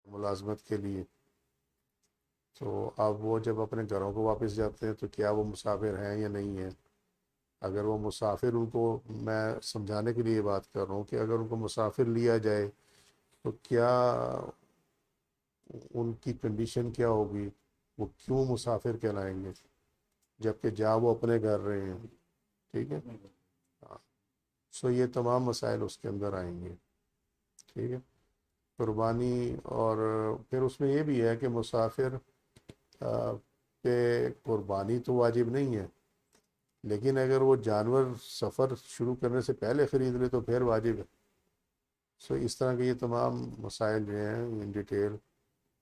ملازمت کے لیے. تو اب وہ جب اپنے گھروں کو واپس جاتے ہیں تو کیا وہ مسافر ہیں یا نہیں ہیں؟ اگر وہ مسافر، ان کو میں سمجھانے کے لیے بات کر رہا ہوں کہ اگر ان کو مسافر لیا جائے تو کیا ان کی کنڈیشن کیا ہوگی، وہ کیوں مسافر کہلائیں گے جبکہ جا وہ اپنے گھر رہے ہیں. ٹھیک ہے. ہاں. سو یہ تمام مسائل اس کے اندر آئیں گے. ٹھیک ہے. قربانی، اور پھر اس میں یہ بھی ہے کہ مسافر پہ قربانی تو واجب نہیں ہے، لیکن اگر وہ جانور سفر شروع کرنے سے پہلے خرید لے تو پھر واجب ہے. سو اس طرح کے یہ تمام مسائل جو ہیں ان ڈیٹیل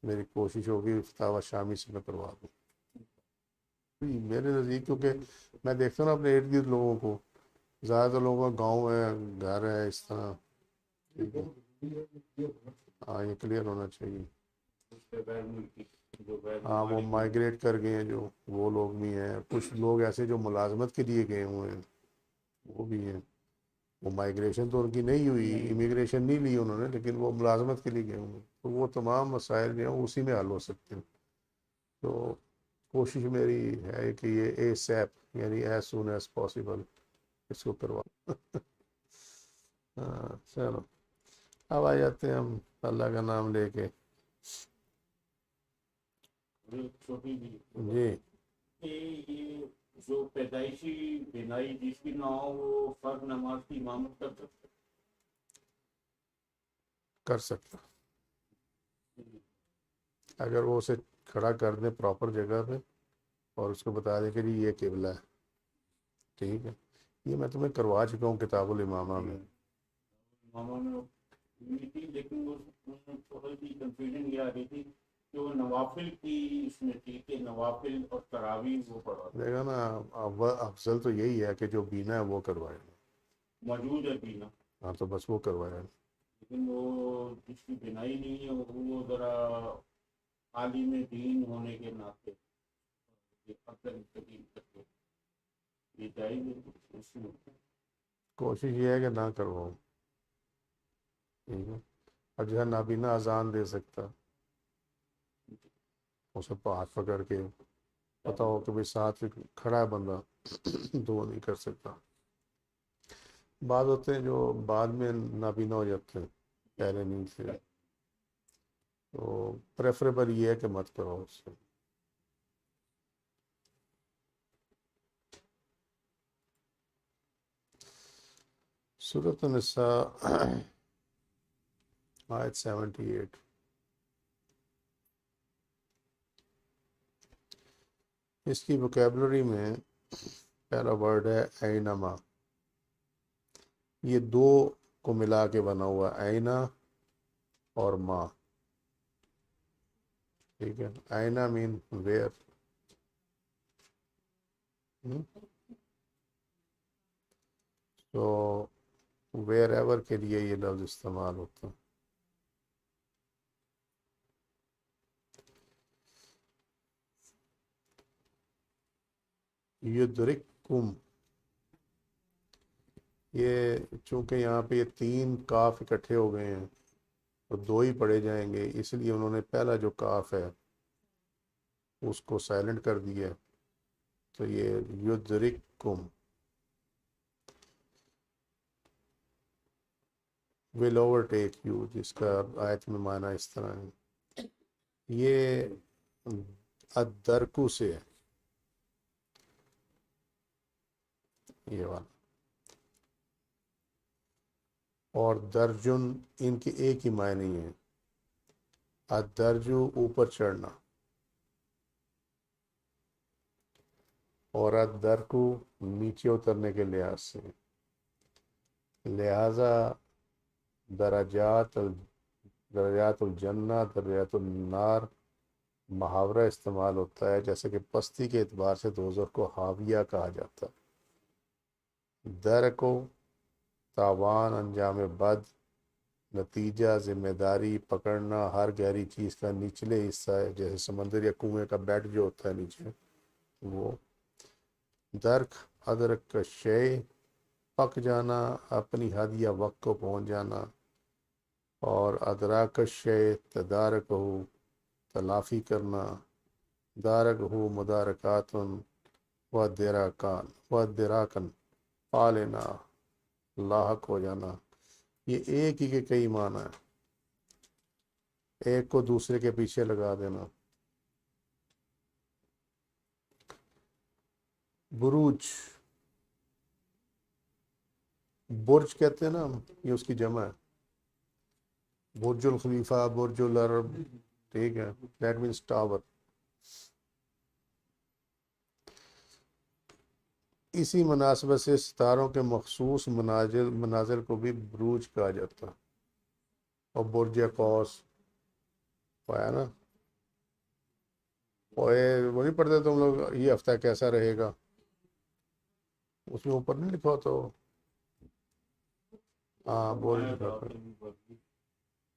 میری کوشش ہوگی فتاوی شامی سے میں کروا دوں. میرے نزدیک کیونکہ میں دیکھتا ہوں نا اپنے ارد گرد لوگوں کو، زیادہ تر لوگوں کا گاؤں ہے، گھر ہے اس طرح. ٹھیک ہے. ہاں یہ کلیئر ہونا چاہیے. ہاں وہ مائگریٹ کر گئے ہیں جو، وہ لوگ بھی ہیں. کچھ لوگ ایسے جو ملازمت کے لیے گئے ہوئے ہیں وہ بھی ہیں. وہ مائگریشن تو ان کی نہیں ہوئی، امیگریشن نہیں لی انہوں نے، لیکن وہ ملازمت کے لیے گئے ہوئے ہیں. تو وہ تمام مسائل جو ہیں اسی میں حل ہو سکتے ہیں. تو کوشش میری ہے کہ یہ اے سیپ یعنی ایز سون ایز پاسبل اس کو کروا. ہاں چلو اب آ جاتے ہیں ہم اللہ کا نام لے کے. جی. یہ جو پیدائشی بینائی جس کی نہ ہو وہ فرض نماز کی امامت کر سکتا کر سکتا اگر وہ اسے کھڑا کر دیں پراپر جگہ پہ اور اس کو بتا دیں کہ جی یہ قبلہ ہے. ٹھیک ہے. یہ میں تمہیں کروا چکا ہوں کتاب الامامہ میں. امامہ میں ہوئی تھی، لیکن اس میں تھوڑی سی کنفیوژن یہ آ رہی تھی کہ وہ نوافل کی اس میں تھی کہ نوافل اور تراویح وہ پڑھا دیکھا نا، افضل تو یہی ہے کہ جو بینا ہے وہ کروائے. موجود ہے بھی نا، ہاں تو بس وہ کروایا. لیکن وہ جس کی بنائی نہیں ہے وہ ذرا عالم دین ہونے کے ناطے یہ جائز ہے اس میں. کوشش یہ ہے کہ نہ کرواؤ. ٹھیک ہے. اور جو ہے نابینا اذان دے سکتا، اسے ہاتھ پکڑ کے پتا ہو کہ بھائی ساتھ کھڑا ہے بندہ تو وہ نہیں کر سکتا. بعض ہوتے ہیں جو بعد میں نابینا ہو جاتے ہیں، پہلے نہیں تھے. تو پریفریبل یہ ہے کہ مت کرو اس سے. سورۃ النساء آیت 78. اس کی وکیبلری میں پہلا ورڈ ہے اینما. یہ دو کو ملا کے بنا ہوا اینا اور ما. ٹھیک ہے. اینا مین ویئر. تو ویئر ایور کے لیے یہ لفظ استعمال ہوتا ہے. یدرککم، یہ چونکہ یہاں پہ یہ تین کاف اکٹھے ہو گئے ہیں تو دو ہی پڑھے جائیں گے، اس لیے انہوں نے پہلا جو کاف ہے اس کو سائلنٹ کر دیا. تو یہ یدرککم will overtake you، جس کا آیت میں معنی اس طرح ہے. یہ ادرکو سے ہے یہ والا، اور درجن ان کے ایک ہی معنی ہیں. الدرجو اوپر چڑھنا، اور الدرکو نیچے اترنے کے لحاظ سے. لہذا درجات الجنہ درجات النار محاورہ استعمال ہوتا ہے، جیسے کہ پستی کے اعتبار سے دوزخ کو حاویہ کہا جاتا ہے. درکو تاوان، انجام بد، نتیجہ، ذمہ داری، پکڑنا ہر گہری چیز کا نچلے حصہ ہے، جیسے سمندر یا کنویں کا بیڈ جو ہوتا ہے نیچے وہ. درک ادرک کا شے، پک جانا، اپنی حد یا وقت کو پہنچ جانا. اور ادراک الشیء تدارکہ تلافی کرنا، دارکہ مدارکاتن و دراکان و دراکن پا لینا، لاحق ہو جانا. یہ ایک ہی کے کئی معنی ہیں، ایک کو دوسرے کے پیچھے لگا دینا. بروج، برج کہتے ہیں نا ہم، یہ اس کی جمع ہے. برج الخلیفہ، برج العرب، ٹھیک ہے، دیٹ مینس ٹاور. اسی مناسبت سے ستاروں کے مخصوص مناظر کو بھی بروج کہا جاتا ہے. اور برج قوس پایا نا، وہ نہیں پڑھتے تم لوگ، یہ ہفتہ کیسا رہے گا، اس میں اوپر نہیں لکھا ہوتا وہ. ہاں برج،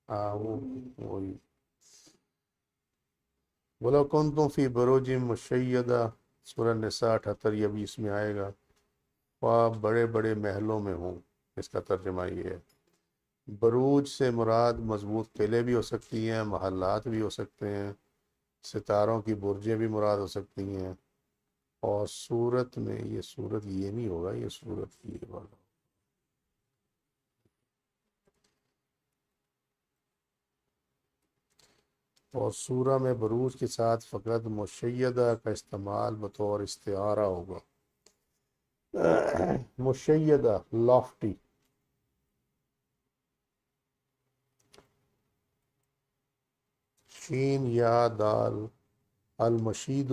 ہاں وہی. بولا کنتم فی بروج مشیدہ، سورہ نساء 78، یہ بھی اس میں آئے گا. خواب بڑے بڑے محلوں میں ہوں، اس کا ترجمہ یہ ہے. بروج سے مراد مضبوط قلعے بھی ہو سکتی ہیں، محلات بھی ہو سکتے ہیں، ستاروں کی برجیں بھی مراد ہو سکتی ہیں. اور صورت میں یہ صورت یہ نہیں ہوگا، یہ صورت یہ والا. اور سورہ میں بروج کے ساتھ فقط مشیدہ کا استعمال بطور استعارہ ہوگا. مشیدہ لافٹی. شین یا دال، المشید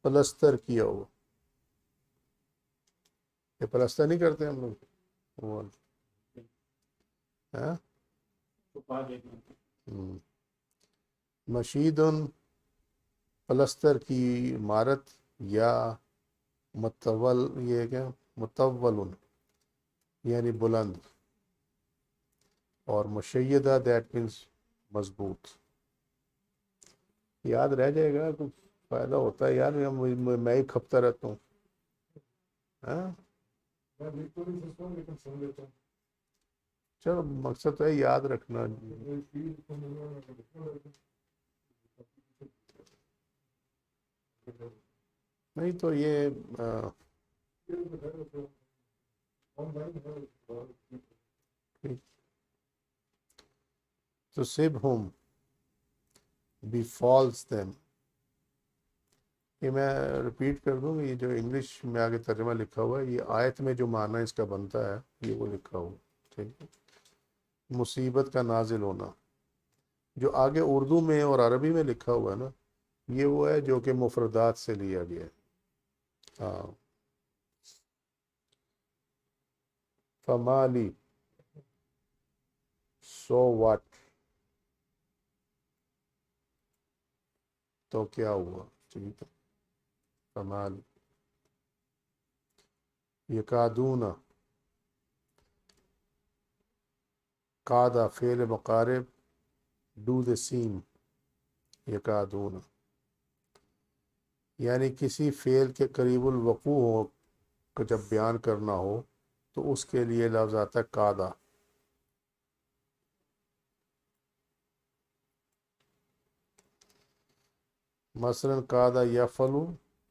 پلستر کیا ہوا. یہ پلستر نہیں کرتے ہم لوگ وہ، ہاں؟ مشید پلستر کی عمارت، یا متول، یہ کیا متول یعنی بلند. اور مشیدہ دیٹ مینس مضبوط. یاد رہ جائے گا، کچھ فائدہ ہوتا ہے یار، میں ہی کھپتا رہتا ہوں. ہاں چلو، مقصد ہے یاد رکھنا. نہیں تو یہ تو سبہم بفالس دیم. یہ میں ریپیٹ کر دوں، یہ جو انگلش میں آگے ترجمہ لکھا ہوا ہے، یہ آیت میں جو معنی اس کا بنتا ہے یہ وہ لکھا ہوا. ٹھیک ہے، مصیبت کا نازل ہونا. جو آگے اردو میں اور عربی میں لکھا ہوا ہے نا، یہ وہ ہے جو کہ مفردات سے لیا گیا ہے. ہاں، فمالی، سو واٹ، تو کیا ہوا. ٹھیک ہے، فمالی. یکادون، قادہ فعل مقارب، ڈو دا سیم. یکادون یعنی کسی فعل کے قریب الوقوع ہو کو جب بیان کرنا ہو تو اس کے لیے لفظ آتا ہے قادہ. مثلا قادہ یفعل،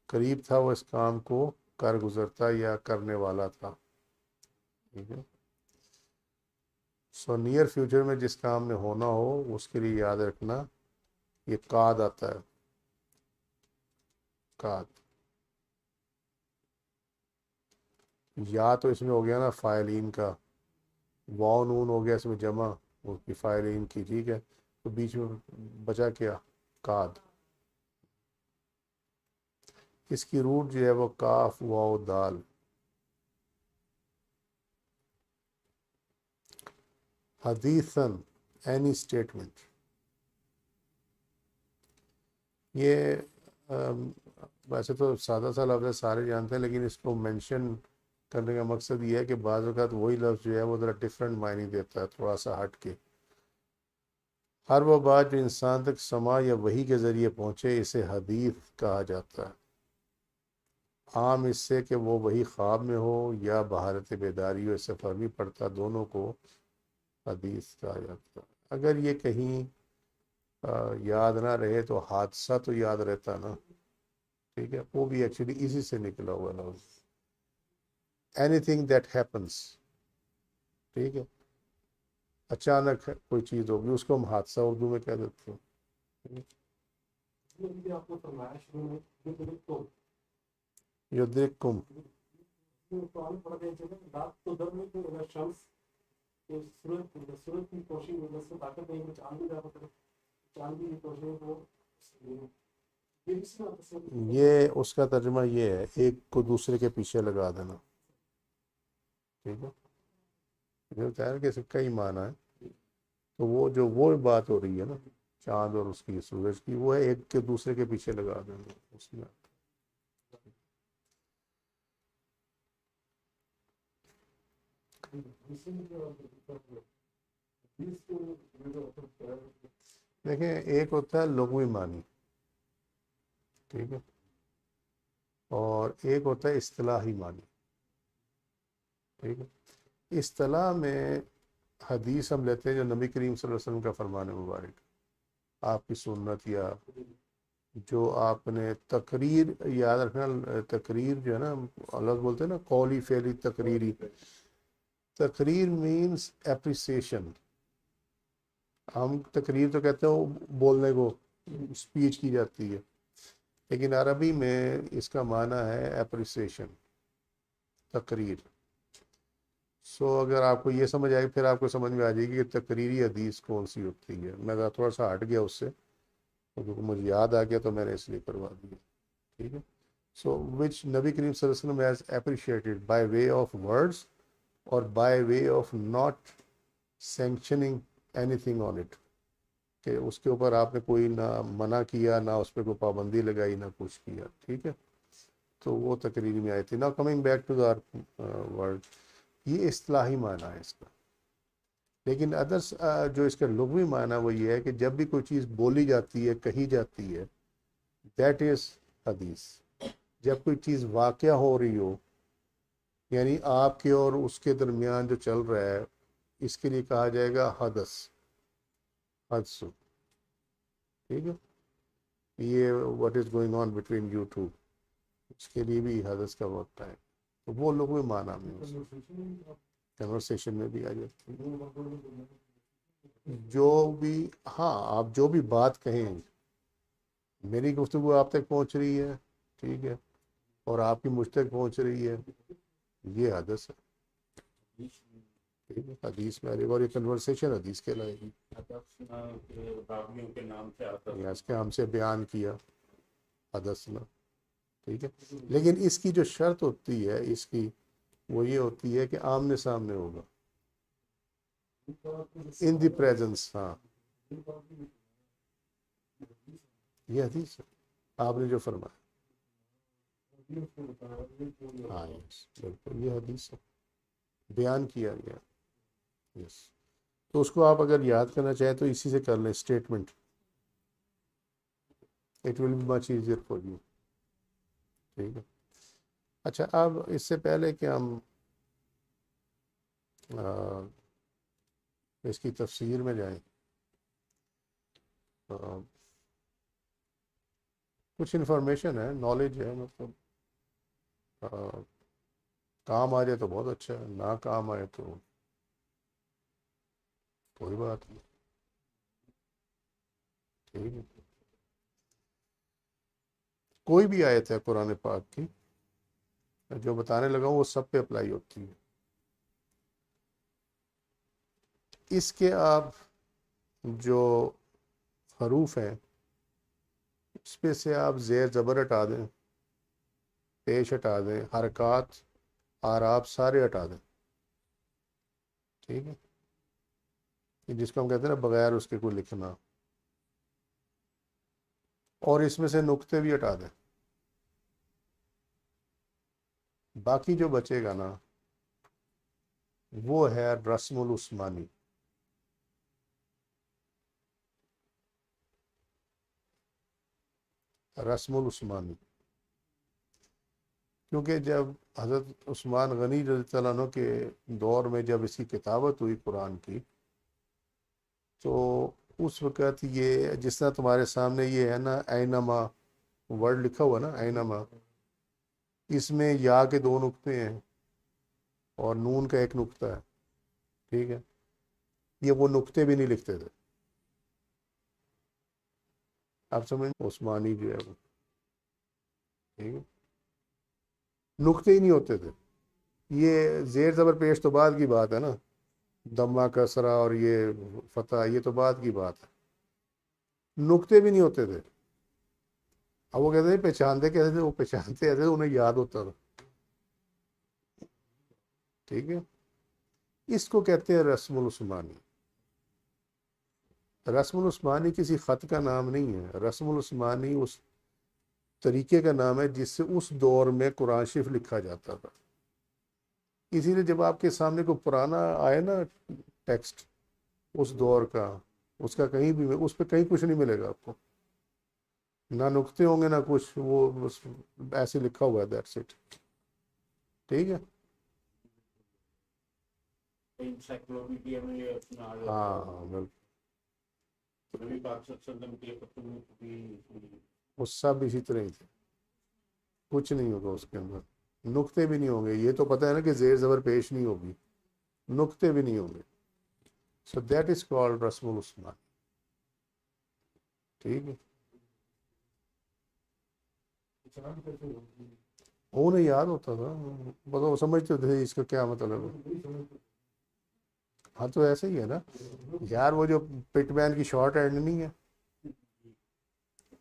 قریب تھا وہ اس کام کو کر گزرتا یا کرنے والا تھا. ٹھیک ہے، سو نیئر فیوچر میں جس کام میں ہونا ہو اس کے لیے یاد رکھنا یہ قاد آتا ہے. قاد. یا تو اس میں ہو گیا نا فاعلین کا، واو نون ہو گیا اس میں جمع اس کی فاعلین کی. ٹھیک ہے، تو بیچ میں بچا کیا قاد. اس کی روٹ جو ہے وہ کاف واو دال. حدیثاً اینی اسٹیٹمنٹ. یہ ویسے تو سادہ سا لفظ ہے، سارے جانتے ہیں، لیکن اس کو مینشن کرنے کا مقصد یہ ہے کہ بعض اوقات وہی لفظ جو ہے وہ ذرا ڈفرینٹ معنی دیتا ہے، تھوڑا سا ہٹ کے. ہر وہ بات جو انسان تک سما یا وحی کے ذریعے پہنچے اسے حدیث کہا جاتا ہے. عام اس سے کہ وہ وہی خواب میں ہو یا بحالت بیداری ہو، اس سے فرق نہیں پڑتا، دونوں کو حدیث کہا جاتا ہے. اگر یہ کہیں یاد نہ رہے تو حادثہ تو یاد رہتا نا، ٹھیک ہے، وہ بھی ایکچولی اسی سے نکلا ہوا لفظ، اینی تھنگ دیٹ ہیپنس، ٹھیک ہے، اچانک کوئی چیز ہوگی اس کو ہم حادثہ اردو میں کہہ دیتے ہیں۔ آپ کو فرمایا شروع میں یدرککم، قرآن پڑھ رہے تھے رات تو در میں تو شمس تو سورج کی کوشش میں طاقت نہیں ہے، چاند بھی جاتا، چاند کی کوشش کو یہ بھی سنا، یہ اس کا ترجمہ یہ ہے ایک کو دوسرے کے پیچھے لگا دینا، ٹھیک ہے، یہ بتایا نا کہ اس کا کئی معنی ہے، تو وہ بات ہو رہی ہے نا چاند اور اس کی سورج کی، وہ ہے ایک کے دوسرے کے پیچھے لگا دینا اس میں۔ دیکھیں ایک ہوتا ہے لغوی معنی، ٹھیک ہے، اور ایک ہوتا ہے اصطلاحی معنی، ٹھیک ہے۔ اصطلاح میں حدیث ہم لیتے ہیں جو نبی کریم صلی اللہ علیہ وسلم کا فرمان مبارک، آپ کی سنت، یا جو آپ نے تقریر، یاد رکھنا تقریر جو ہے نا اللہ بولتے ہیں نا قولی فعلی تقریری، تقریر مینس اپریسیشن، ہم تقریر تو کہتے ہیں بولنے کو، اسپیچ کی جاتی ہے، لیکن عربی میں اس کا معنی ہے اپریسیشن، تقریر۔ سو اگر آپ کو یہ سمجھ آئے پھر آپ کو سمجھ میں آ جائے گی کہ تقریری حدیث کون سی ہوتی ہے۔ میں تھوڑا سا ہٹ گیا اس سے کیونکہ مجھے یاد آ گیا تو میں نے اس لیے کروا دیا، ٹھیک ہے۔ سو وچ نبی کریم صلی اللہ علیہ وسلم has appreciated by way of words اور by way of not sanctioning anything on it, کہ اس کے اوپر آپ نے کوئی نہ منع کیا، نہ اس پہ کوئی پابندی لگائی، نہ کچھ کیا، ٹھیک ہے، تو وہ تقریر میں آئی تھی۔ نا coming back to the word, یہ اصطلاحی معنی ہے اس کا، لیکن ادرس جو اس کا لغوی معنی وہ یہ ہے کہ جب بھی کوئی چیز بولی جاتی ہے، کہی جاتی ہے، دیٹ از حدیث۔ جب کوئی چیز واقعہ ہو رہی ہو، یعنی آپ کے اور اس کے درمیان جو چل رہا ہے، اس کے لیے کہا جائے گا حدث، حدث، ٹھیک ہے، یہ what is going on between you two, اس کے لیے بھی حدث کا وقت ہے، تو وہ لغوی معنی میں کنورسیشن میں بھی آ جاتی ہے، جو بھی، ہاں آپ جو بھی بات کہیں، میری گفتگو آپ تک پہنچ رہی ہے، ٹھیک ہے، اور آپ کی مجھ تک پہنچ رہی ہے، یہ حدث ہے، ٹھیک ہے، حدیث میں آ جائے گا، اور یہ کنورسیشن حدیث کہلائے گی، راویوں کے نام سے آتا یا اس کے ہم سے بیان کیا، حدث نہ، ٹھیک ہے۔ لیکن اس کی جو شرط ہوتی ہے اس کی، وہ یہ ہوتی ہے کہ آمنے سامنے ہوگا، ان دی پریزنس، ہاں یہ حدیث ہے، آپ نے جو فرمایا، ہاں یس بالکل یہ حدیث ہے، بیان کیا گیا، یس۔ تو اس کو آپ اگر یاد کرنا چاہیں تو اسی سے کر لیں statement, it will be much easier for you, ٹھیک ہے۔ اچھا اب اس سے پہلے کہ ہم اس کی تفسیر میں جائیں، کچھ انفارمیشن ہے، نالج ہے، مطلب کام آ جائے تو بہت اچھا ہے، نہ کام آئے تو کوئی بات نہیں، ٹھیک ہے۔ کوئی بھی آیت ہے قرآن پاک کی جو بتانے لگا ہوں وہ سب پہ اپلائی ہوتی ہے، اس کے آپ جو حروف ہیں اس پہ سے آپ زیر زبر ہٹا دیں، پیش ہٹا دیں، حرکات، آراب سارے ہٹا دیں، ٹھیک ہے، جس کو ہم کہتے ہیں نا بغیر اس کے کوئی لکھنا، اور اس میں سے نقطے بھی ہٹا دیں، باقی جو بچے گا نا وہ ہے رسم العثمانی، رسم العثمانی، کیونکہ جب حضرت عثمان غنی رضی اللہ عنہ کے دور میں جب اس کی کتابت ہوئی قرآن کی، تو اس وقت یہ جس طرح تمہارے سامنے یہ ہے نا اینما ورڈ لکھا ہوا نا اینما، اس میں یا کے 2 نقطے ہیں اور نون کا 1 نقطہ ہے، ٹھیک ہے، یہ وہ نقطے بھی نہیں لکھتے تھے، آپ سمجھ، عثمانی جو ہے وہ، ٹھیک ہے، نقطے ہی نہیں ہوتے تھے، یہ زیر زبر پیش تو بعد کی بات ہے نا، دمہ کسرہ اور یہ فتح یہ تو بعد کی بات ہے، نقطے بھی نہیں ہوتے تھے۔ اب وہ کہتے ہیں پہچانتے کیسے تھے، وہ پہچانتے ایسے انہیں یاد ہوتا تھا، ٹھیک ہے، اس کو کہتے ہیں رسم العثمانی۔ رسم العثمانی کسی خط کا نام نہیں ہے، رسم العثمانی اس طریقے کا نام ہے جس سے اس دور میں قرآن شریف لکھا جاتا تھا۔ اسی لیے جب آپ کے سامنے کوئی پرانا آئے نا ٹیکسٹ اس دور کا، اس کا کہیں بھی اس پہ کہیں کچھ نہیں ملے گا آپ کو، نہ نقطے ہوں گے نہ کچھ، وہ بس ایسے لکھا ہوا ہے، دیٹس اٹ، ٹھیک ہے، انسائکلوپیڈیا میں یہ اپنا آ ہاں ہاں بالکل، نبی پاک صلی اللہ علیہ وسلم کے خطوں کی وہ سب اسی طرح ہی تھے، کچھ نہیں ہوگا اس کے اندر، نقطے بھی نہیں ہوں گے، یہ تو پتہ ہے نا کہ زیر زبر پیش نہیں ہوگی، نقطے بھی نہیں ہوں گے، سو دیٹ از کالڈ رسم العثمانی، ٹھیک ہے، چاند کیسے ہوگی؟ انہیں یاد ہوتا تھا، بس وہ سمجھتے تھے اس کا کیا مطلب ہے، ہاں تو ایسے ہی ہے نا یار، وہ جو پٹ مین کی شارٹ ہینڈ نہیں ہے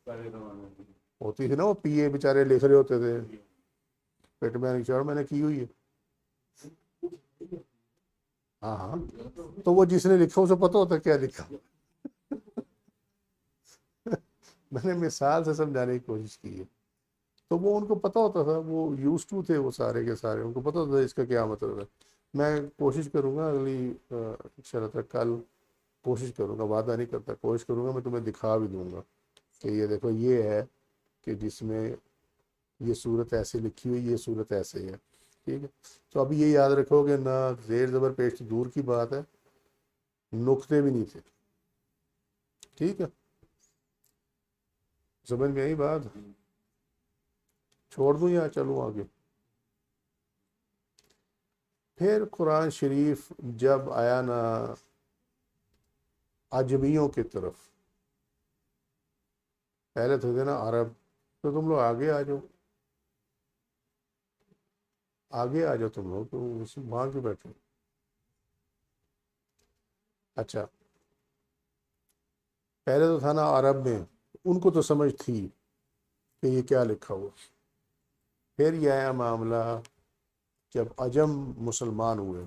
پہلے زمانے میں ہوتی تھی نا، وہ پی اے بیچارے لکھ رہے ہوتے تھے، پٹ مین کی شارٹ میں نے کی ہوئی ہے، ہاں ہاں، تو وہ جس نے لکھا اسے پتہ ہوتا کیا لکھا، میں نے مثال سے سمجھانے کی کوشش کی ہے، تو وہ ان کو پتہ ہوتا تھا، وہ یوز ٹو تھے وہ سارے کے سارے، ان کو پتہ ہوتا تھا اس کا کیا مطلب ہے۔ میں کوشش کروں گا اگلی انشاءاللہ تعالیٰ کل کوشش کروں گا، وعدہ نہیں کرتا، کوشش کروں گا میں تمہیں دکھا بھی دوں گا کہ یہ دیکھو یہ ہے کہ جس میں یہ صورت ایسے لکھی ہوئی، یہ صورت ایسے ہے، ٹھیک ہے، تو ابھی یہ یاد رکھو کہ نہ زیر زبر پیش تو دور کی بات ہے، نقطے بھی نہیں تھے، ٹھیک ہے، سمجھ میں آئی بات، چھوڑ دوں یا چلوں آگے؟ پھر قرآن شریف جب آیا نا عجمیوں کی طرف، پہلے تو تھے نا عرب، تو تم لوگ آگے آ جاؤ، آگے آ جاؤ تم لوگ، تو وہاں کیوں بیٹھے؟ اچھا، پہلے تو تھا نا عرب میں، ان کو تو سمجھ تھی کہ یہ کیا لکھا ہوا، پھر یہ آیا معاملہ جب عجم مسلمان ہوئے،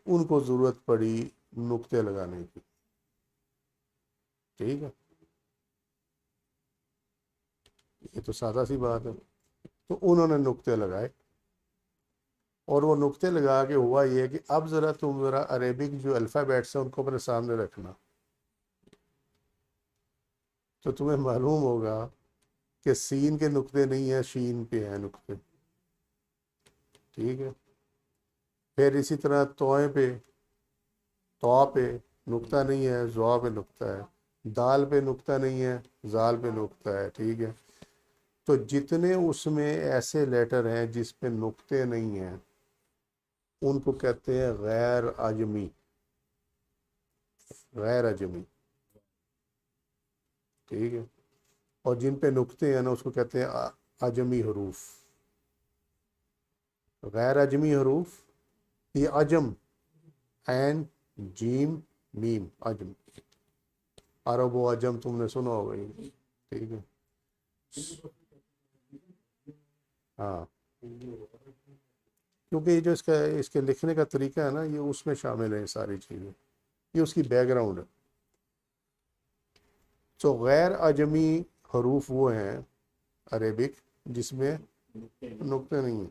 ان کو ضرورت پڑی نقطے لگانے کی، ٹھیک ہے، یہ تو سادہ سی بات ہے، تو انہوں نے نقطے لگائے، اور وہ نقطے لگا کے ہوا یہ کہ اب ذرا تم ذرا عربک جو الفابیٹس ہیں ان کو اپنے سامنے رکھنا، تو تمہیں معلوم ہوگا کہ سین کے نقطے نہیں ہیں، شین پہ ہیں نقطے، ٹھیک ہے، پھر اسی طرح توئیں پہ، تو پہ نقطہ نہیں ہے، زوا پہ نقطہ ہے، دال پہ نقطہ نہیں ہے، زال پہ نقطہ ہے، ٹھیک ہے، تو جتنے اس میں ایسے لیٹر ہیں جس پہ نقطے نہیں ہیں ان کو کہتے ہیں غیر عجمی، غیر عجمی، ٹھیک ہے، اور جن پہ نقطے ہیں نا اس کو کہتے ہیں عجمی حروف، غیر عجمی حروف، یہ عجم، عین جیم میم، عجم، عرب و عجم تم نے سنا ہوگا یہ، ٹھیک ہے، ہاں، کیونکہ یہ جو اس کے لکھنے کا طریقہ ہے نا یہ اس میں شامل ہے، یہ ساری چیزیں، یہ اس کی بیک گراؤنڈ ہے، تو غیر عجمی حروف وہ ہیں عربک جس میں نقطے نہیں ہیں،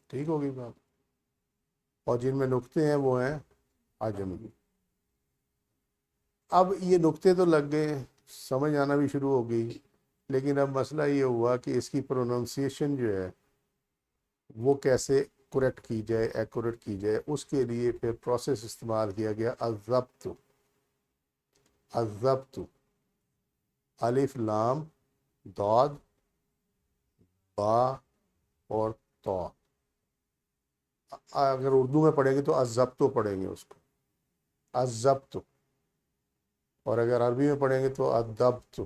ٹھیک ہوگی بات، اور جن میں نقطے ہیں وہ ہیں عجمی۔ اب یہ نقطے تو لگ گئے، سمجھ آنا بھی شروع ہو گئی، لیکن اب مسئلہ یہ ہوا کہ اس کی پروننسیشن جو ہے وہ کیسے کریکٹ کی جائے، ایکوریٹ کی جائے، اس کے لیے پھر پروسیس استعمال کیا گیا الضبط. الضبط الف لام ضاد با اور تو. اگر اردو میں پڑھیں گے تو الضبط پڑھیں گے اس کو، الضبط. اور اگر عربی میں پڑھیں گے تو الضبط.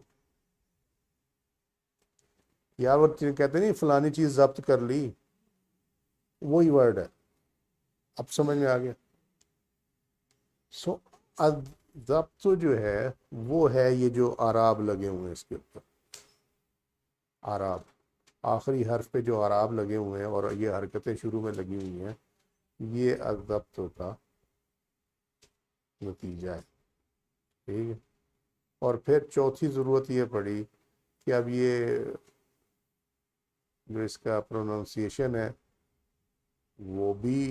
یا وہ کہتے نہیں فلانی چیز ضبط کر لی، وہی ورڈ ہے. اب سمجھ میں آ گیا. سو الضبط جو ہے وہ ہے یہ جو اعراب لگے ہوئے ہیں اس کے اوپر. اعراب آخری حرف پہ جو اعراب لگے ہوئے ہیں اور یہ حرکتیں شروع میں لگی ہوئی ہیں، یہ الضبط کا نتیجہ ہے. ٹھیک ہے. اور پھر چوتھی ضرورت یہ پڑی کہ اب یہ جو اس کا پروننسیشن ہے وہ بھی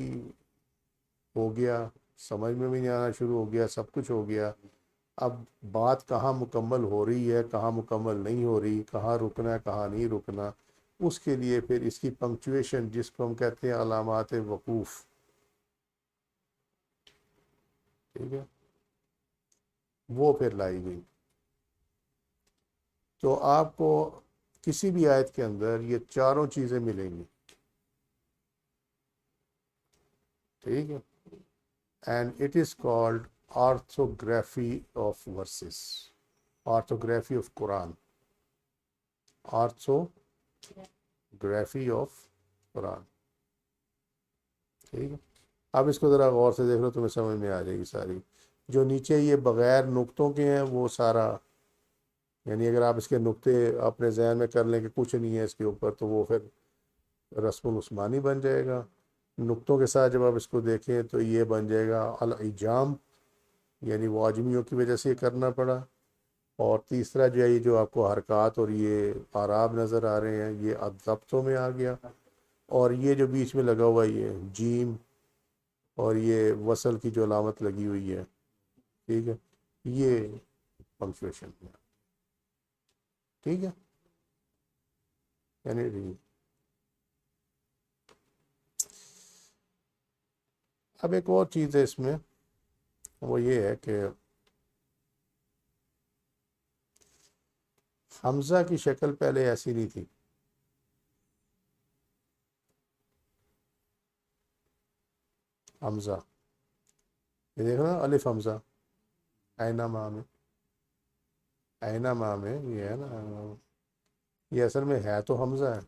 ہو گیا، سمجھ میں بھی نہیں آنا شروع ہو گیا، سب کچھ ہو گیا. اب بات کہاں مکمل ہو رہی ہے، کہاں مکمل نہیں ہو رہی، کہاں رکنا ہے کہاں نہیں رکنا، اس کے لیے پھر اس کی پنکچویشن جس کو ہم کہتے ہیں علامات وقوف. ٹھیک ہے، وہ پھر لائی گئی. تو آپ کو کسی بھی آیت کے اندر یہ چاروں چیزیں ملیں گی. ٹھیک ہے. And it is called orthography of verses, orthography of Quran, orthography of Quran. ٹھیک ہے. اب اس کو ذرا غور سے دیکھ لو، تمہیں سمجھ میں آ جائے گی ساری. جو نیچے یہ بغیر نقطوں کے ہیں وہ سارا، یعنی اگر آپ اس کے نقطے اپنے ذہن میں کر لیں کہ کچھ نہیں ہے اس کے اوپر تو وہ پھر رسم العثمانی بن جائے گا. نقطوں کے ساتھ جب آپ اس کو دیکھیں تو یہ بن جائے گا الایجام، یعنی وہ عجمیوں کی وجہ سے یہ کرنا پڑا. اور تیسرا جو ہے یہ جو آپ کو حرکات اور یہ اعراب نظر آ رہے ہیں یہ الضبطوں میں آ گیا. اور یہ جو بیچ میں لگا ہوا یہ جیم اور یہ وصل کی جو علامت لگی ہوئی ہے، ٹھیک ہے، یہ پنکچویشن میں. ٹھیک ہے. یعنی اب ایک اور چیز ہے اس میں، وہ یہ ہے کہ حمزہ کی شکل پہلے ایسی نہیں تھی. حمزہ یہ دیکھو نا، الف حمزہ اینا ماں میں، اینا ماں میں یہ ہے نا، یہ اصل میں ہے تو حمزہ ہے.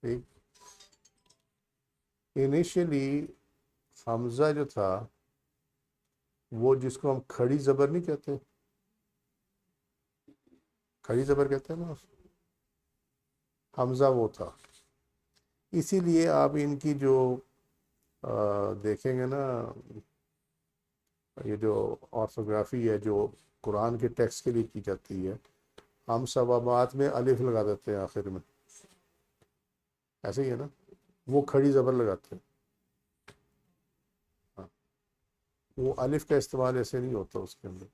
ٹھیک. انیشلی حمزہ جو تھا وہ جس کو ہم کھڑی زبر نہیں کہتے، کھڑی زبر کہتے ہیں نا، حمزہ وہ تھا. اسی لیے آپ ان کی جو دیکھیں گے نا، یہ جو آرتھوگرافی ہے جو قرآن کے ٹیکسٹ کے لیے کی جاتی ہے، ہم صوابات میں الف لگا دیتے ہیں آخر میں، ایسے ہی ہے نا، وہ کھڑی زبر لگاتے ہیں. ہاں، وہ الف کا استعمال ایسے نہیں ہوتا اس کے اندر.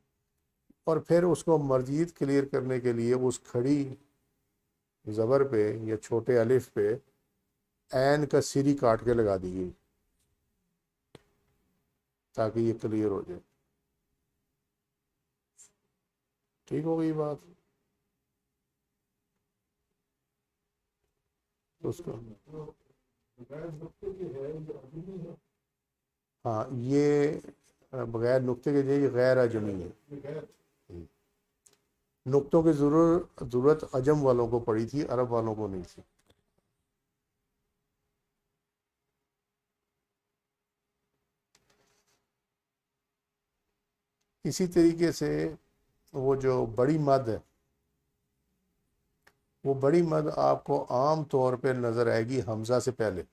اور پھر اس کو مزید کلیئر کرنے کے لیے اس کھڑی زبر پہ یا چھوٹے الف پہ عین کا سری کاٹ کے لگا دی گئی تاکہ یہ کلیئر ہو جائے. ٹھیک ہو گئی بات. اس کو ہاں، یہ بغیر نقطے کے جو یہ غیر اجمی ہے. نقطوں کی ضرورت عجم والوں کو پڑی تھی، عرب والوں کو نہیں تھی. اسی طریقے سے وہ جو بڑی مد ہے، وہ بڑی مد آپ کو عام طور پہ نظر آئے گی حمزہ سے پہلے.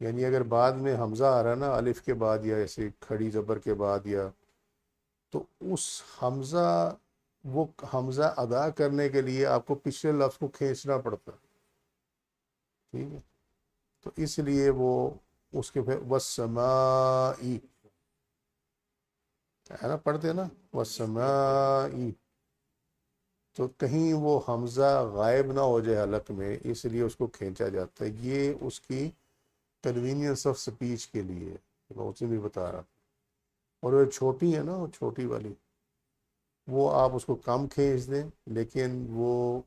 یعنی اگر بعد میں حمزہ آ رہا ہے نا الف کے بعد یا ایسے کھڑی زبر کے بعد، یا تو اس حمزہ، وہ حمزہ ادا کرنے کے لیے آپ کو پچھلے لفظ کو کھینچنا پڑتا ہے. ٹھیک ہے. تو اس لیے وہ اس کے پھر والسمائی ہے نا، پڑھتے نا والسمائی، تو کہیں وہ حمزہ غائب نہ ہو جائے حلق میں، اس لیے اس کو کھینچا جاتا ہے. یہ اس کی کنوینئنس آف سپیچ کے لیے، میں اسی بھی بتا رہا. اور وہ چھوٹی ہے نا، وہ چھوٹی والی، وہ آپ اس کو کم کھینچ دیں، لیکن وہ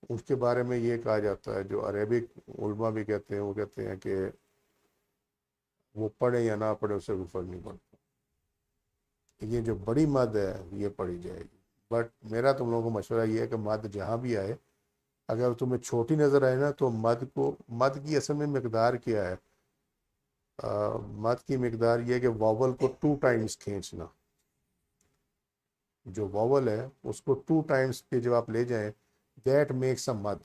اس کے بارے میں یہ کہا جاتا ہے، جو عربک علماء بھی کہتے ہیں، وہ کہتے ہیں کہ وہ پڑھے یا نہ پڑھے اس سے کوئی فرق نہیں پڑتا. یہ جو بڑی مد ہے یہ پڑھی جائے گی. بٹ میرا تم لوگوں کو مشورہ یہ ہے کہ مد جہاں بھی آئے، اگر تمہیں چھوٹی نظر آئے نا تو مد کی اصل میں مقدار کیا ہے؟ مد کی مقدار یہ ہے کہ واول کو 2 ٹائمز کھینچنا. جو واول ہے اس کو 2 ٹائمز پہ جب آپ لے جائیں، دیٹ میکس اے مد.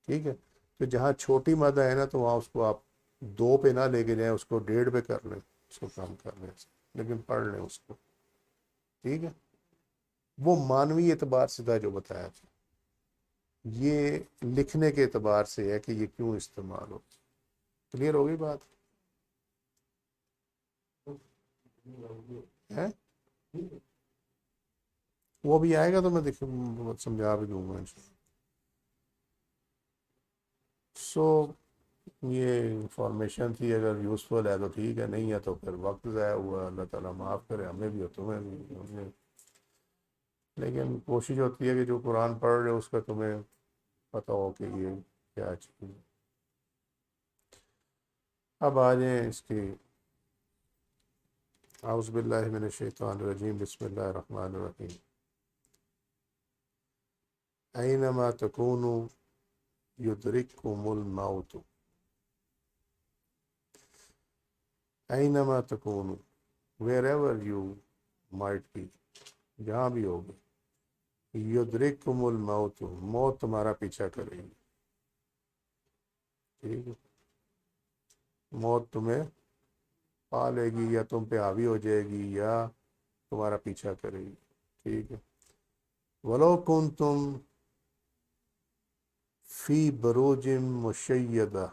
ٹھیک ہے، تو جہاں چھوٹی مد ہے نا تو وہاں اس کو آپ 2 پہ نہ لے کے جائیں، اس کو 1.5 پہ کر لیں، اس کو کم کر لیں، لیکن پڑھ لیں اس کو. ٹھیک ہے، وہ مانوی اعتبار سے تھا جو بتایا تھا. یہ لکھنے کے اعتبار سے ہے کہ یہ کیوں استعمال ہو. کلیئر ہو گئی بات ہے؟ وہ بھی آئے گا تو میں سمجھا بھی دوں گا انشاءاللہ. سو یہ انفارمیشن تھی، اگر یوزفل ہے تو ٹھیک ہے، نہیں ہے تو پھر وقت ضائع ہوا. اللہ تعالیٰ معاف کرے ہمیں بھی اور تمہیں بھی. لیکن کوشش ہوتی ہے کہ جو قرآن پڑھ رہے اس کا تمہیں پتہ ہو کہ یہ کیا چیز ہے. اب آ جائیں اس کی. اعوذ باللہ من الشیطان الرجیم، بسم اللہ الرحمن الرحیم. اینما تکونوا یدرککم الموت. اینما تکونوا، wherever you might be، جہاں بھی ہوگے. یدرککم الموت، موت تمہارا پیچھا کرے گی. ٹھیک ہے، موت تمہیں پا لے گی، یا تم پہ حاوی ہو جائے گی، یا تمہارا پیچھا کرے گی. ٹھیک ہے، ولو کنتم فی بروج مشیدہ،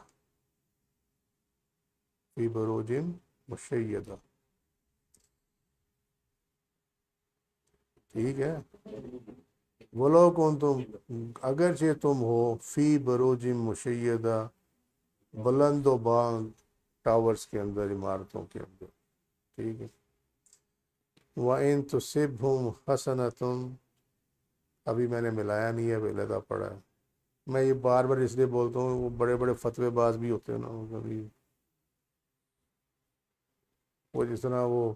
فی بروج مشیدہ. ٹھیک ہے، ولو کنتم، اگرچہ تم ہو فی بروج مشیدہ، بلند و بانگ ٹاورز کے اندر، عمارتوں کے اندر. ٹھیک ہے، وَإِن تُصِبْهُمْ حَسَنَةٌ، ابھی میں نے ملایا نہیں ہے، علیحدہ پڑھا ہے. میں یہ بار بار اس لیے بولتا ہوں، وہ بڑے بڑے فتوے باز بھی ہوتے ہیں نا، کبھی وہ جس طرح وہ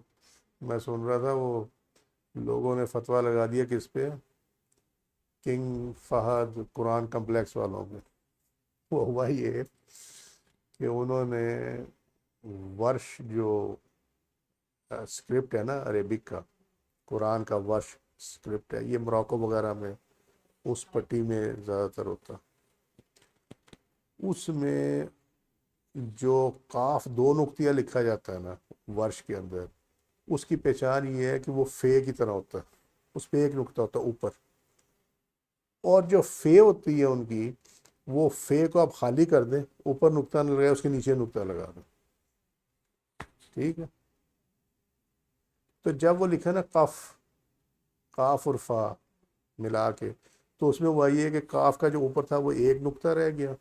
میں سن رہا تھا، وہ لوگوں نے فتویٰ لگا دیا کس پہ، کنگ فہد قرآن کمپلیکس والوں پہ. وہ ہوا یہ کہ انہوں نے ورش جو اسکرپٹ ہے نا عربک کا، قرآن کا ورش اسکرپٹ ہے، یہ موراکو وغیرہ میں اس پٹی میں زیادہ تر ہوتا. اس میں جو قاف 2 نقطیہ لکھا جاتا ہے نا ورش کے اندر، اس کی پہچان یہ ہے کہ وہ فے کی طرح ہوتا ہے، اس پہ 1 نقطہ ہوتا ہے اوپر. اور جو فے ہوتی ہے ان کی، وہ فے کو آپ خالی کر دیں، اوپر نقطہ نہ لگائے، اس کے نیچے نقطہ لگا دیں. ٹھیک ہے، تو جب وہ لکھا نا قاف اور فا ملا کے، تو اس میں وہ یہ ہے کہ قاف کا جو اوپر تھا وہ 1 نقطہ رہ گیا،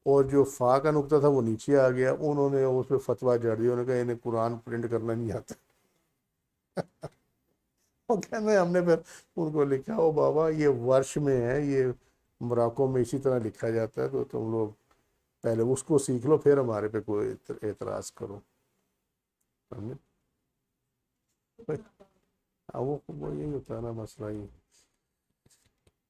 اور جو فا کا نقطہ تھا وہ نیچے آ گیا. انہوں نے اس پہ فتویٰ جڑ دیا، انہوں نے کہا انہیں قرآن پرنٹ کرنا نہیں آتا. وہ کہنے ہم نے پھر ان کو لکھا، او بابا یہ ورش میں ہے، یہ موراکو میں اسی طرح لکھا جاتا ہے، تو تم لوگ پہلے اس کو سیکھ لو، پھر ہمارے پہ کوئی اعتراض کرو. سمجھے؟ وہ یہی ہوتا ہے نا مسئلہ ہی.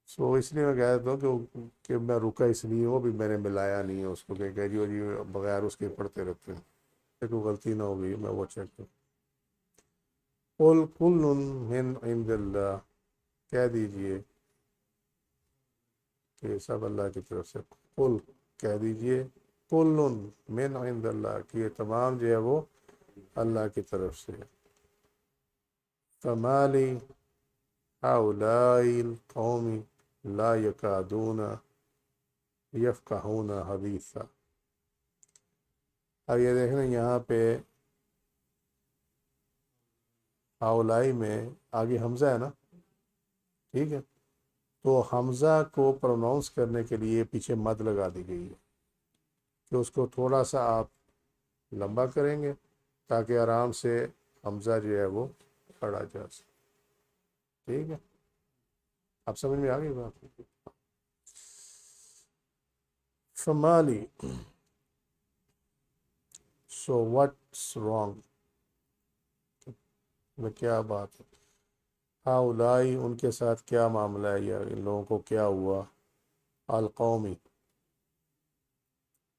سو اس لیے میں کہہ دیتا ہوں کہ میں رکا اس لیے ہوں، بھی میں نے ملایا نہیں ہے اس کو کہ جی بغیر اس کے پڑھتے رہتے ہیں. کوئی غلطی نہ ہوگی، میں وہ چیک کروں. قل کل من عند اللہ، کہہ دیجئے کہ سب اللہ کی طرف سے. قل، کہہ دیجئے، کل من عند اللہ، کہ یہ تمام جو ہے وہ اللہ کی طرف سے. فمالی ہؤلاء القوم لا یکادون یفقہون حدیثا. اب یہ دیکھنا یہاں پہ ہؤلاء میں آگے حمزہ ہے نا، ٹھیک ہے، تو حمزہ کو پروناؤنس کرنے کے لیے پیچھے مد لگا دی گئی ہے، کہ اس کو تھوڑا سا آپ لمبا کریں گے تاکہ آرام سے حمزہ جو ہے وہ پڑھا جا سکے. ٹھیک ہے, آپ سمجھ میں آ گئی بات؟ فمالی, سو واٹس رانگ, میں کیا بات ہے, ہاؤلائی ان کے ساتھ کیا معاملہ ہے, یا ان لوگوں کو کیا ہوا, القومی,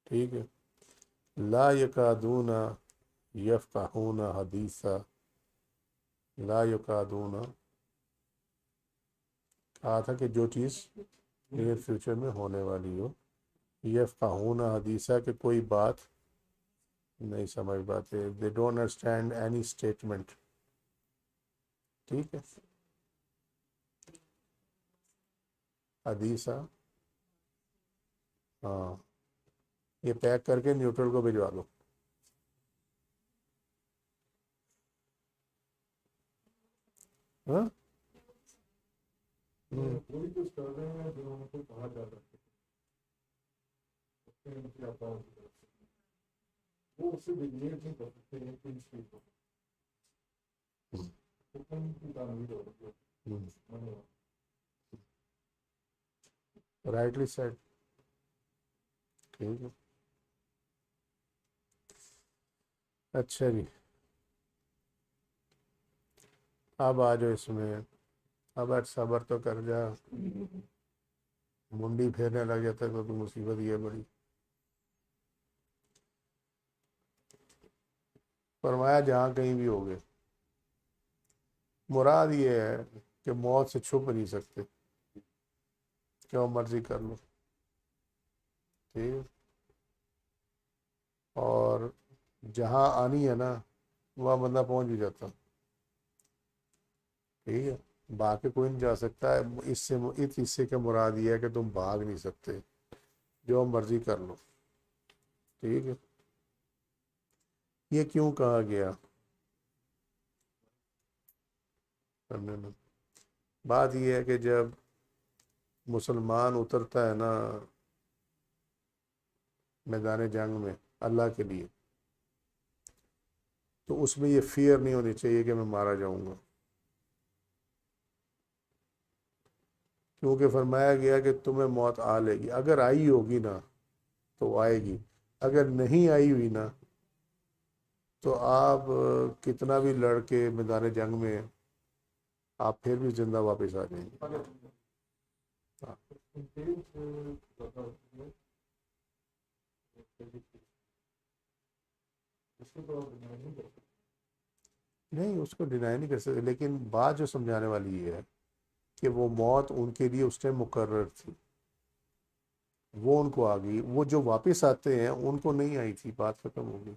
ٹھیک ہے, لا یکادون یفقہون حدیثا, لا یکادون کہا تھا کہ جو چیز نیئر فیوچر میں ہونے والی ہو, یفقہون حدیثا کہ کوئی بات نہیں سمجھ پاتے, they don't understand any statement. ٹھیک ہے, حدیثہ, ہاں یہ پیک کر کے نیوٹرل کو بھجوا دو. ہاں وہی کچھ کر رہے ہیں جو ان کو کہا جا سکتا ہے, وہ اس سے بگڑیٹ نہیں کر سکتے ہیں کہ اس کو حکم کی تعمیر ہو رہی ہے. Rightly said. ٹھیک ہے, اچھا جی, اب آ جاؤ اس میں, اب صبر تو کر جا, منڈی پھیرنے لگ جاتا ہے تو مصیبت یہ بڑی. فرمایا جہاں کہیں بھی ہوگے, مراد یہ ہے کہ موت سے چھپ نہیں سکتے, جو مرضی کر لو. ٹھیک ہے, اور جہاں آنی ہے نا وہاں بندہ پہنچ بھی جاتا. ٹھیک ہے, باقی کوئی نہیں جا سکتا ہے. اس حصے کا مراد یہ ہے کہ تم بھاگ نہیں سکتے, جو مرضی کر لو. ٹھیک ہے, یہ کیوں کہا گیا کرنے میں؟ بات یہ ہے کہ جب مسلمان اترتا ہے نا میدان جنگ میں اللہ کے لیے, تو اس میں یہ فیئر نہیں ہونی چاہیے کہ میں مارا جاؤں گا, کیونکہ فرمایا گیا کہ تمہیں موت آ لے گی. اگر آئی ہوگی نا تو آئے گی, اگر نہیں آئی ہوئی نا تو آپ کتنا بھی لڑ کے میدان جنگ میں آپ پھر بھی زندہ واپس آ جائیں گے. نہیں, اس کو ڈینائی نہیں کر سکتے, لیکن بات جو سمجھانے والی یہ ہے کہ وہ موت ان کے لیے اس ٹائم مقرر تھی, وہ ان کو آ گئی. وہ جو واپس آتے ہیں ان کو نہیں آئی تھی, بات ختم ہو گئی.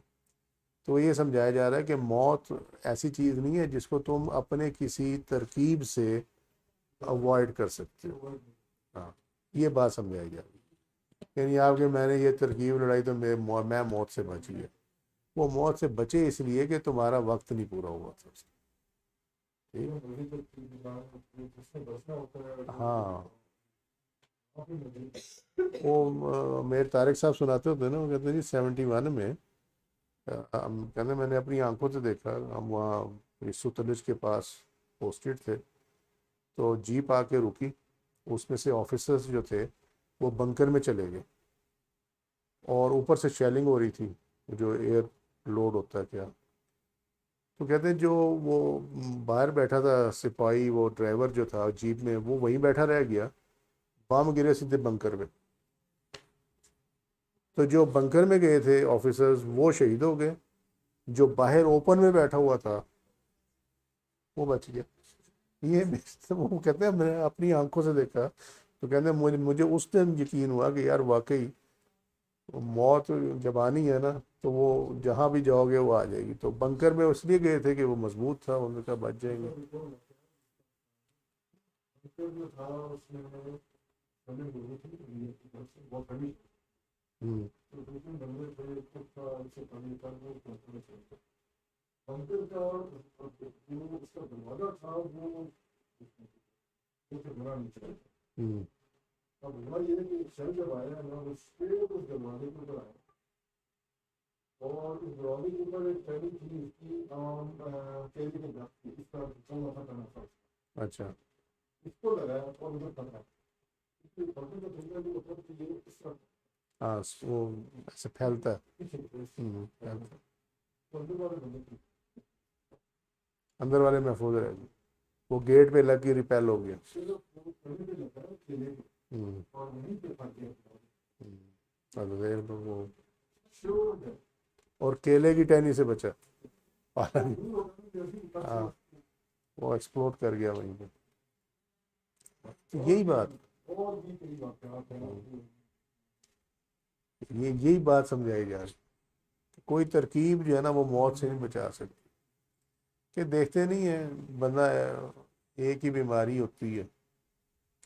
تو یہ سمجھایا جا رہا ہے کہ موت ایسی چیز نہیں ہے جس کو تم اپنے کسی ترکیب سے اوائڈ کر سکتے ہو. ہاں, یہ بات سمجھائی جا رہی ہے, یعنی آپ کہ میں نے یہ ترکیب لڑائی تو میں موت سے بچ گیا. وہ موت سے بچے اس لیے کہ تمہارا وقت نہیں پورا ہوا تھا. ہاں, وہ میرے طارق صاحب سناتے ہوتے نا, وہ کہتے ہیں جی 71 میں کہتے میں نے اپنی آنکھوں سے دیکھا, ہم وہاں یسوع تلج کے پاس پوسٹڈ تھے, تو جیپ آ کے رکی, اس میں سے آفیسرز جو تھے وہ بنکر میں چلے گئے, اور اوپر سے شیلنگ ہو رہی تھی, جو ایئر لوڈ ہوتا ہے کیا. تو کہتے ہیں جو وہ باہر بیٹھا تھا سپاہی, وہ ڈرائیور جو تھا جیپ میں, وہ وہیں بیٹھا رہ گیا, بم گرے سیدھے بنکر میں. تو جو بنکر میں گئے تھے آفیسرز وہ شہید ہو گئے, جو باہر اوپن میں بیٹھا ہوا تھا وہ بچ گیا. یہ وہ کہتے ہیں میں نے اپنی آنکھوں سے دیکھا, تو کہتے ہیں مجھے اس دن یقین ہوا کہ یار واقعی موت جب آنی ہے نا تو وہ جہاں بھی جاؤ گے وہ آ جائے گی. تو بنکر میں اس لیے گئے تھے کہ وہ مضبوط تھا, ان کا بچ جائیں گے. اب ہوا یہ ہے کہ شہر جب آیا نا, وہ اسٹریٹ اس دروازے کے اوپر آیا, اور اس براؤزنگ کے اوپر ایک ٹریننگ تھی اس کی کیلی کے درخت کی، اس کا چند وقت کرنا تھا، اچھا اس کو لگایا اور ادھر پڑ رہا اس کے پڑھنے کا طریقہ بھی مطلب کہ یہ اس طرح ہاں وہ ایسے پھیلتا ہے پیچھے پھیلتا ہے۔ پڑھنے والے بندے کی اندر والے محفوظ رہے گی، وہ گیٹ پہ لگ کے ریپیل ہو گیا۔ صرف وہ پڑھنے پہ لگا ہے کھیلے پہ ہوں، اور وہیں پہ پڑھ گیا اب دیر تو وہ شور ہے اور کیلے کی ٹہنی سے بچا، جیسے ہی ہاں وہ ایکسپلوڈ کر گیا وہیں پہ۔ یہی بات اور بھی کئی واقعات ہیں یہی بات سمجھائی جا رہی، کوئی ترکیب جو ہے نا وہ موت سے نہیں بچا سکتی، کہ دیکھتے نہیں ہیں بندہ ایک ہی بیماری ہوتی ہے،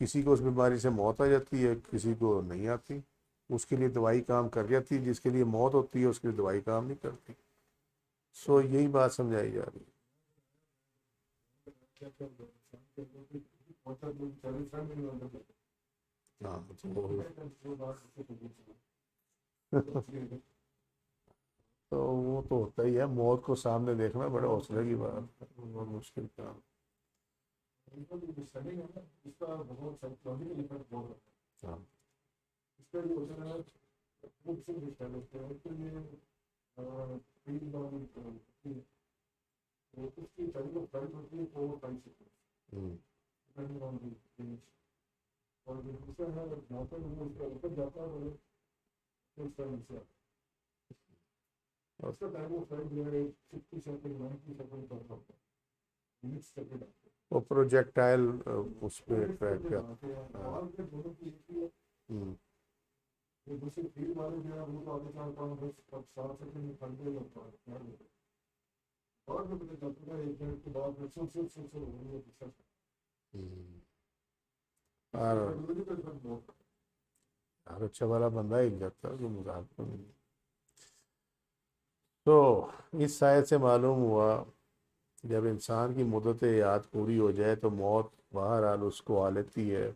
کسی کو اس بیماری سے موت آ جاتی ہے، کسی کو نہیں آتی، اس کے لیے دوائی کام کر جاتی ہے، جس کے لیے موت ہوتی ہے اس کے لیے دوائی کام نہیں کرتی۔ سو یہی بات سمجھائی جا رہی ہے۔ ہاں تو وہ تو ہوتا ہی ہے، موت کو سامنے دیکھنا بڑے حوصلے کی بات ہے، بہت مشکل کام۔ ہاں ہوں، وہ پروجیکٹائل اس پہ ٹریک کیا۔ ہوں، ہر اچھا والا بندہ ہی جاتا ہے، کوئی مذاق تو نہیں۔ تو اس آیت سے معلوم ہوا جب انسان کی مدت حیات پوری ہو جائے تو موت بہرحال اس کو آ لیتی ہے،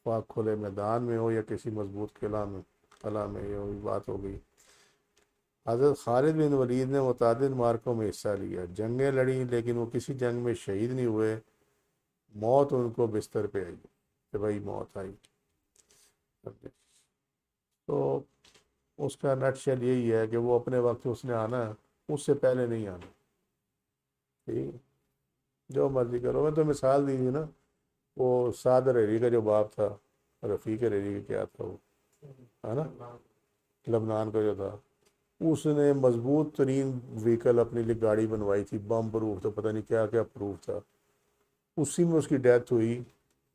خواہ کھلے میدان میں ہو یا کسی مضبوط قلعہ میں، یہ وہی بات ہو گئی۔ حضرت خالد بن ولید نے متعدد مارکوں میں حصہ لیا، جنگیں لڑیں، لیکن وہ کسی جنگ میں شہید نہیں ہوئے۔ موت ان کو بستر پہ آئی کہ بھائی موت آئی۔ تو اس کا نٹ شل یہی ہے کہ وہ اپنے وقت اس نے آنا ہے، اس سے پہلے نہیں آنا۔ ٹھیک، جو مرضی کرو۔ میں تو مثال دی تھی نا، وہ سعد حریری کا جو باپ تھا، رفیق حریری کا کیا تھا وہ، ہے نا، لبنان کا جو تھا، اس نے مضبوط ترین وہیکل اپنے لیے گاڑی بنوائی تھی، بم پروف تھا، پتہ نہیں کیا کیا پروف تھا، اسی میں اس کی ڈیتھ ہوئی۔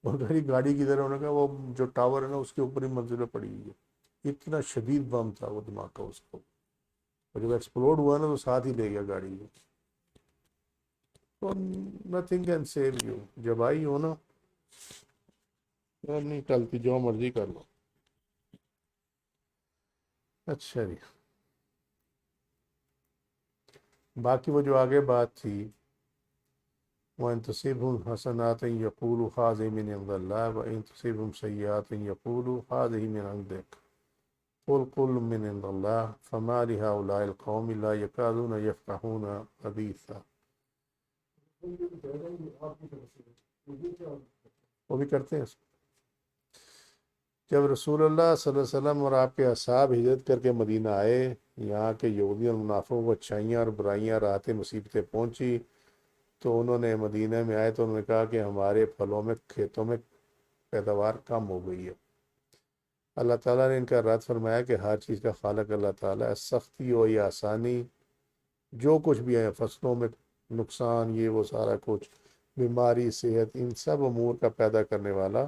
اور گھری گاڑی کی طرح انہوں نے کہا وہ جو ٹاور ہے نا اس کے اوپر ہی منزل پہ پڑی ہوئی ہے، اتنا شدید بم تھا وہ دھماکہ اس کو، اور جب ایکسپلوڈ ہوا نا تو ساتھ ہی لے گیا گاڑی کو۔ تو نتھنگ کین سیو یو، جب آئی ہو نا نہیں ٹلتی، جو مرضی کر لو۔ اچھا جی، باقی وہ جو آگے بات تھی، وَإِن تُصِبْهُمْ حَسَنَاتٌ يَقُولُوا هَٰذِهِ مِنْ عِندِ اللَّهِ وَإِن تُصِبْهُمْ سَيِّئَاتٌ يَقُولُوا هَٰذِهِ مِنْ عِندِكَ قُلْ كُلٌّ مِّنْ عِندِ اللَّهِ فَمَا لِهَٰؤُلَاءِ الْقَوْمِ لَا يَكَادُونَ يَفْقَهُونَ حَدِيثًا۔ وہ بھی کرتے ہیں۔ جب رسول اللہ صلی اللہ علیہ وسلم اور آپ کے اصحاب ہجرت کر کے مدینہ آئے، یہاں کے یہودی اور منافقوں کو اچھائیاں اور برائیاں، راحتیں، مصیبتیں پہنچی، تو انہوں نے مدینہ میں آئے تو انہوں نے کہا کہ ہمارے پھلوں میں، کھیتوں میں پیداوار کم ہو گئی ہے۔ اللہ تعالیٰ نے ان کا رد فرمایا کہ ہر چیز کا خالق اللہ تعالیٰ ہے، سختی ہو یا آسانی، جو کچھ بھی ہے، فصلوں میں نقصان، یہ وہ سارا کچھ، بیماری، صحت، ان سب امور کا پیدا کرنے والا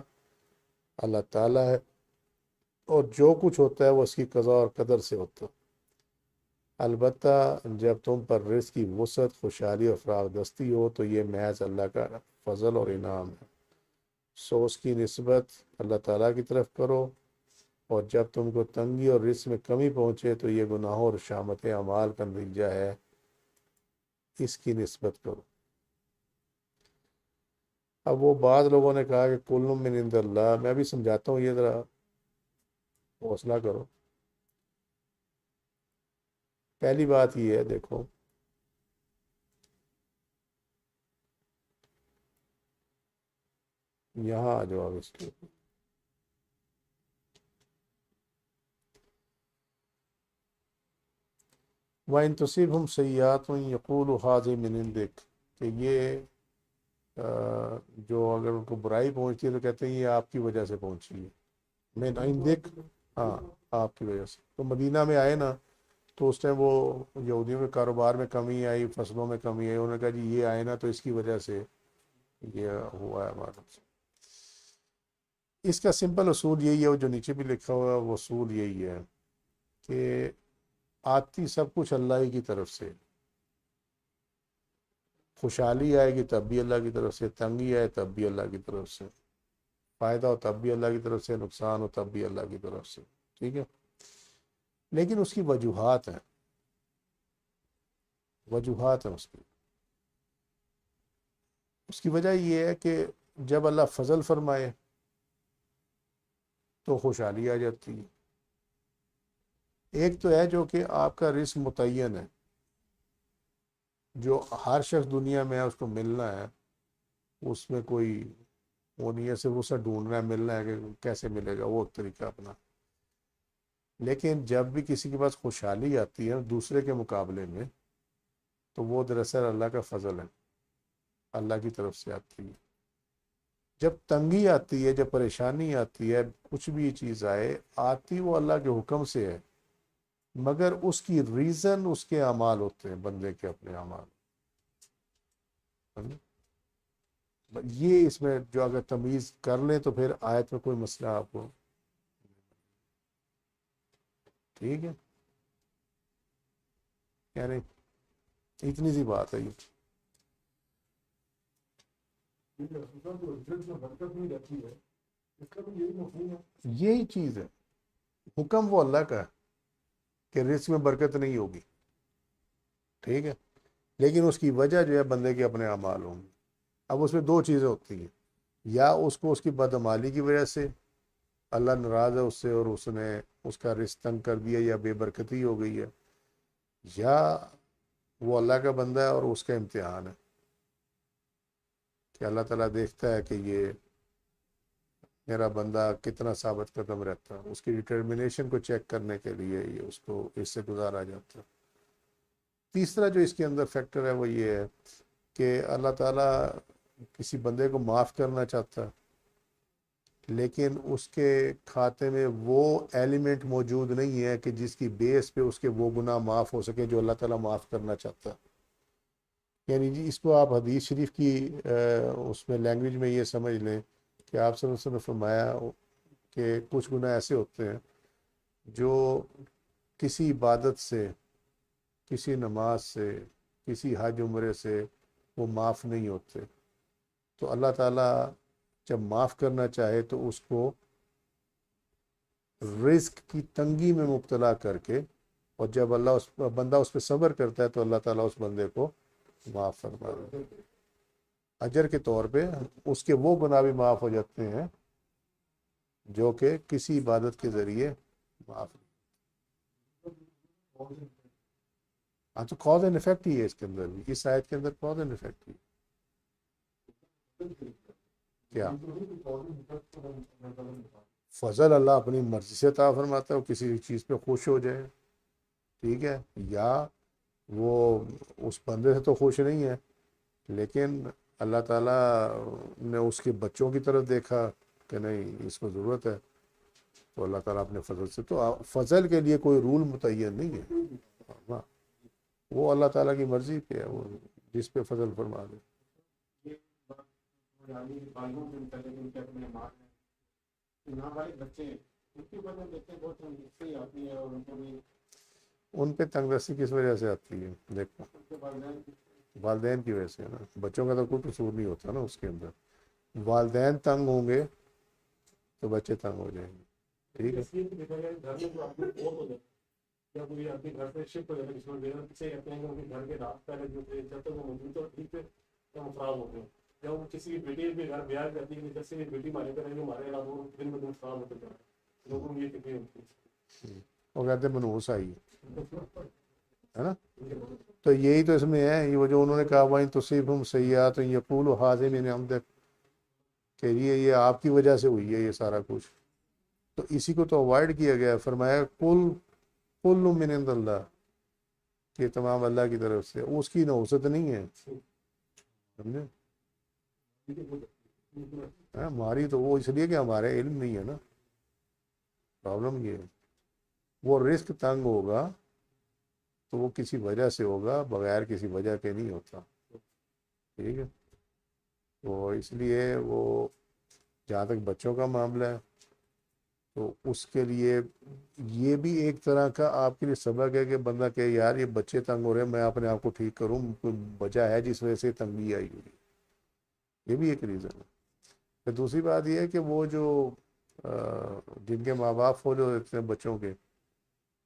اللہ تعالیٰ ہے، اور جو کچھ ہوتا ہے وہ اس کی قضا اور قدر سے ہوتا ہے۔ البتہ جب تم پر رزق کی وسعت، خوشحالی اور فراغ دستی ہو تو یہ محض اللہ کا فضل اور انعام ہے، سو اس کی نسبت اللہ تعالیٰ کی طرف کرو، اور جب تم کو تنگی اور رزق میں کمی پہنچے تو یہ گناہوں اور شامت اعمال کا نتیجہ ہے، اس کی نسبت کرو۔ اب وہ بعض لوگوں نے کہا کہ کل من عند اللہ، میں بھی سمجھاتا ہوں، یہ ذرا حوصلہ کرو۔ پہلی بات یہ ہے، دیکھو یہاں آ جاؤ اس کے، وَإِن تُصِبْهُمْ سَيِّئَاتٌ يَقُولُوا هَٰذِهِ مِنْ عِندِكَ، کہ یہ جو اگر ان کو برائی پہنچتی ہے تو کہتے ہیں یہ آپ کی وجہ سے پہنچی ہے، من عندک، ہاں آپ کی وجہ سے۔ تو مدینہ میں آئے نا تو اس ٹائم وہ یہودیوں کے کاروبار میں کمی آئی، فصلوں میں کمی آئی، انہوں نے کہا جی یہ آئے نا تو اس کی وجہ سے یہ ہوا ہے ہمارے سے۔ اس کا سمپل اصول یہی ہے، وہ جو نیچے بھی لکھا ہوا ہے وہ اصول یہی ہے کہ آتی سب کچھ اللہ ہی کی طرف سے، خوشحالی آئے گی تب بھی اللہ کی طرف سے، تنگی آئے تب بھی اللہ کی طرف سے، فائدہ ہو تب بھی اللہ کی طرف سے، نقصان ہو تب بھی اللہ کی طرف سے، ٹھیک ہے۔ لیکن اس کی وجوہات ہیں، وجوہات ہیں اس کی وجہ یہ ہے کہ جب اللہ فضل فرمائے تو خوشحالی آ جاتی ہے۔ ایک تو ہے جو کہ آپ کا رزق متعین ہے، جو ہر شخص دنیا میں ہے اس کو ملنا ہے، اس میں کوئی وہ نہیں ہے، صرف اسے ڈھونڈنا ہے، ملنا ہے کہ کیسے ملے گا، وہ طریقہ اپنا۔ لیکن جب بھی کسی کے پاس خوشحالی آتی ہے دوسرے کے مقابلے میں تو وہ دراصل اللہ کا فضل ہے، اللہ کی طرف سے آتی ہے۔ جب تنگی آتی ہے، جب پریشانی آتی ہے، کچھ بھی چیز آئے آتی وہ اللہ کے حکم سے ہے، مگر اس کی ریزن اس کے اعمال ہوتے ہیں، بندے کے اپنے اعمال۔ یہ اس میں جو اگر تمیز کر لیں تو پھر آیت میں کوئی مسئلہ آپ کو، ٹھیک ہے، یعنی اتنی سی بات ہے یہ۔ یہی چیز ہے، حکم وہ اللہ کا ہے کہ رزق میں برکت نہیں ہوگی، ٹھیک ہے، لیکن اس کی وجہ جو ہے بندے کے اپنے اعمال ہوں گے۔ اب اس میں دو چیزیں ہوتی ہیں، یا اس کو اس کی بدعمالی کی وجہ سے اللہ ناراض ہے اس سے اور اس نے اس کا رزق تنگ کر دیا یا بے برکتی ہو گئی ہے، یا وہ اللہ کا بندہ ہے اور اس کا امتحان ہے کہ اللہ تعالیٰ دیکھتا ہے کہ یہ میرا بندہ کتنا ثابت قدم رہتا ہے، اس کی ڈٹرمنیشن کو چیک کرنے کے لیے یہ اس کو اس سے گزارا جاتا ہے۔ تیسرا جو اس کے اندر فیکٹر ہے وہ یہ ہے کہ اللہ تعالیٰ کسی بندے کو معاف کرنا چاہتا ہے لیکن اس کے کھاتے میں وہ ایلیمنٹ موجود نہیں ہے کہ جس کی بیس پہ اس کے وہ گناہ معاف ہو سکے جو اللہ تعالیٰ معاف کرنا چاہتا ہے۔ یعنی جی اس کو آپ حدیث شریف کی اس میں لینگویج میں یہ سمجھ لیں کہ آپ صلی اللہ علیہ وسلم نے فرمایا کہ کچھ گناہ ایسے ہوتے ہیں جو کسی عبادت سے، کسی نماز سے، کسی حج عمرے سے وہ معاف نہیں ہوتے، تو اللہ تعالیٰ جب معاف کرنا چاہے تو اس کو رزق کی تنگی میں مبتلا کر کے، اور جب بندہ اس پہ صبر کرتا ہے تو اللہ تعالیٰ اس بندے کو معاف فرما دیتا ہے۔ اجر کے طور پہ اس کے وہ گناہ بھی معاف ہو جاتے ہیں جو کہ کسی عبادت کے ذریعے معاف۔ ہاں تو کاز اینڈ افیکٹ ہی ہے اس کے اندر بھی، اس آیت کے اندر کاز اینڈ افیکٹ ہی کیا؟ فضل اللہ اپنی مرضی سے عطا فرماتا ہے، وہ کسی چیز پہ خوش ہو جائے، ٹھیک ہے، یا وہ اس بندے سے تو خوش نہیں ہے لیکن اللہ تعالیٰ نے اس کے بچوں کی طرف دیکھا کہ نہیں اس کو ضرورت ہے تو اللہ تعالیٰ اپنے فضل سے، تو فضل کے لیے کوئی رول متعین نہیں ہے، ہاں وہ اللہ تعالیٰ کی مرضی پہ ہے، وہ جس پہ فضل فرما دے۔ ان پہ تنگ دستی کس وجہ سے آتی ہے؟ دیکھو والدین کی وجہ سے ہے نا، بچوں کا تو کوئی قصور نہیں ہوتا نا اس کے اندر، والدین تنگ ہوں گے تو بچے تنگ ہو جائیں گے، ٹھیک ہے۔ یا کوئی اپنے گھر سے شفٹ ہو جاتا ہے، جس میں سے کہتے ہیں کہ ان کے گھر کے رات پہلے جو تھے جب تک وہ موجود تو ٹھیک تھے، جب وہ خراب ہوتے ہیں، جب وہ کسی کی بیٹی بھی گھر بیاہ کرتی ہے جیسے کہ بیٹی ہمارے کریں گے ہمارے علاقوں میں دن میں دن خراب ہوتے جا رہے ہیں، لوگوں کو یہ فکر ہوتی ہے، وہ کہتے ہیں منحوس آئی ہے، ہے نا. تو یہی تو اس میں ہے، یہ وہ جو انہوں نے کہا وَإِن تُصِبْهُمْ سَيِّئَةٌ يَقُولُوا هَٰذِهِ مِنْ عِندِكَ، کہ یہ آپ کی وجہ سے ہوئی ہے یہ سارا کچھ. تو اسی کو تو اوائڈ کیا گیا. فرمایا کل من عند اللہ، کہ تمام اللہ کی طرف سے. اس کی نحوست نہیں ہے، سمجھے. ہماری تو وہ اس لیے کہ ہمارے علم نہیں ہے نا. پرابلم یہ ہے. وہ رزق تنگ ہوگا تو وہ کسی وجہ سے ہوگا، بغیر کسی وجہ کے نہیں ہوتا. ٹھیک ہے. تو اس لیے وہ جہاں تک بچوں کا معاملہ ہے تو اس کے لیے یہ بھی ایک طرح کا آپ کے لیے سبق ہے کہ بندہ کہ یار یہ بچے تنگ ہو رہے ہیں، میں اپنے آپ کو ٹھیک کروں، کوئی وجہ ہے جس وجہ سے تنگی آئی ہوئی. یہ بھی ایک ریزن ہے. پھر دوسری بات یہ ہے کہ وہ جو جن کے ماں باپ فوج ہو دیتے ہیں بچوں کے،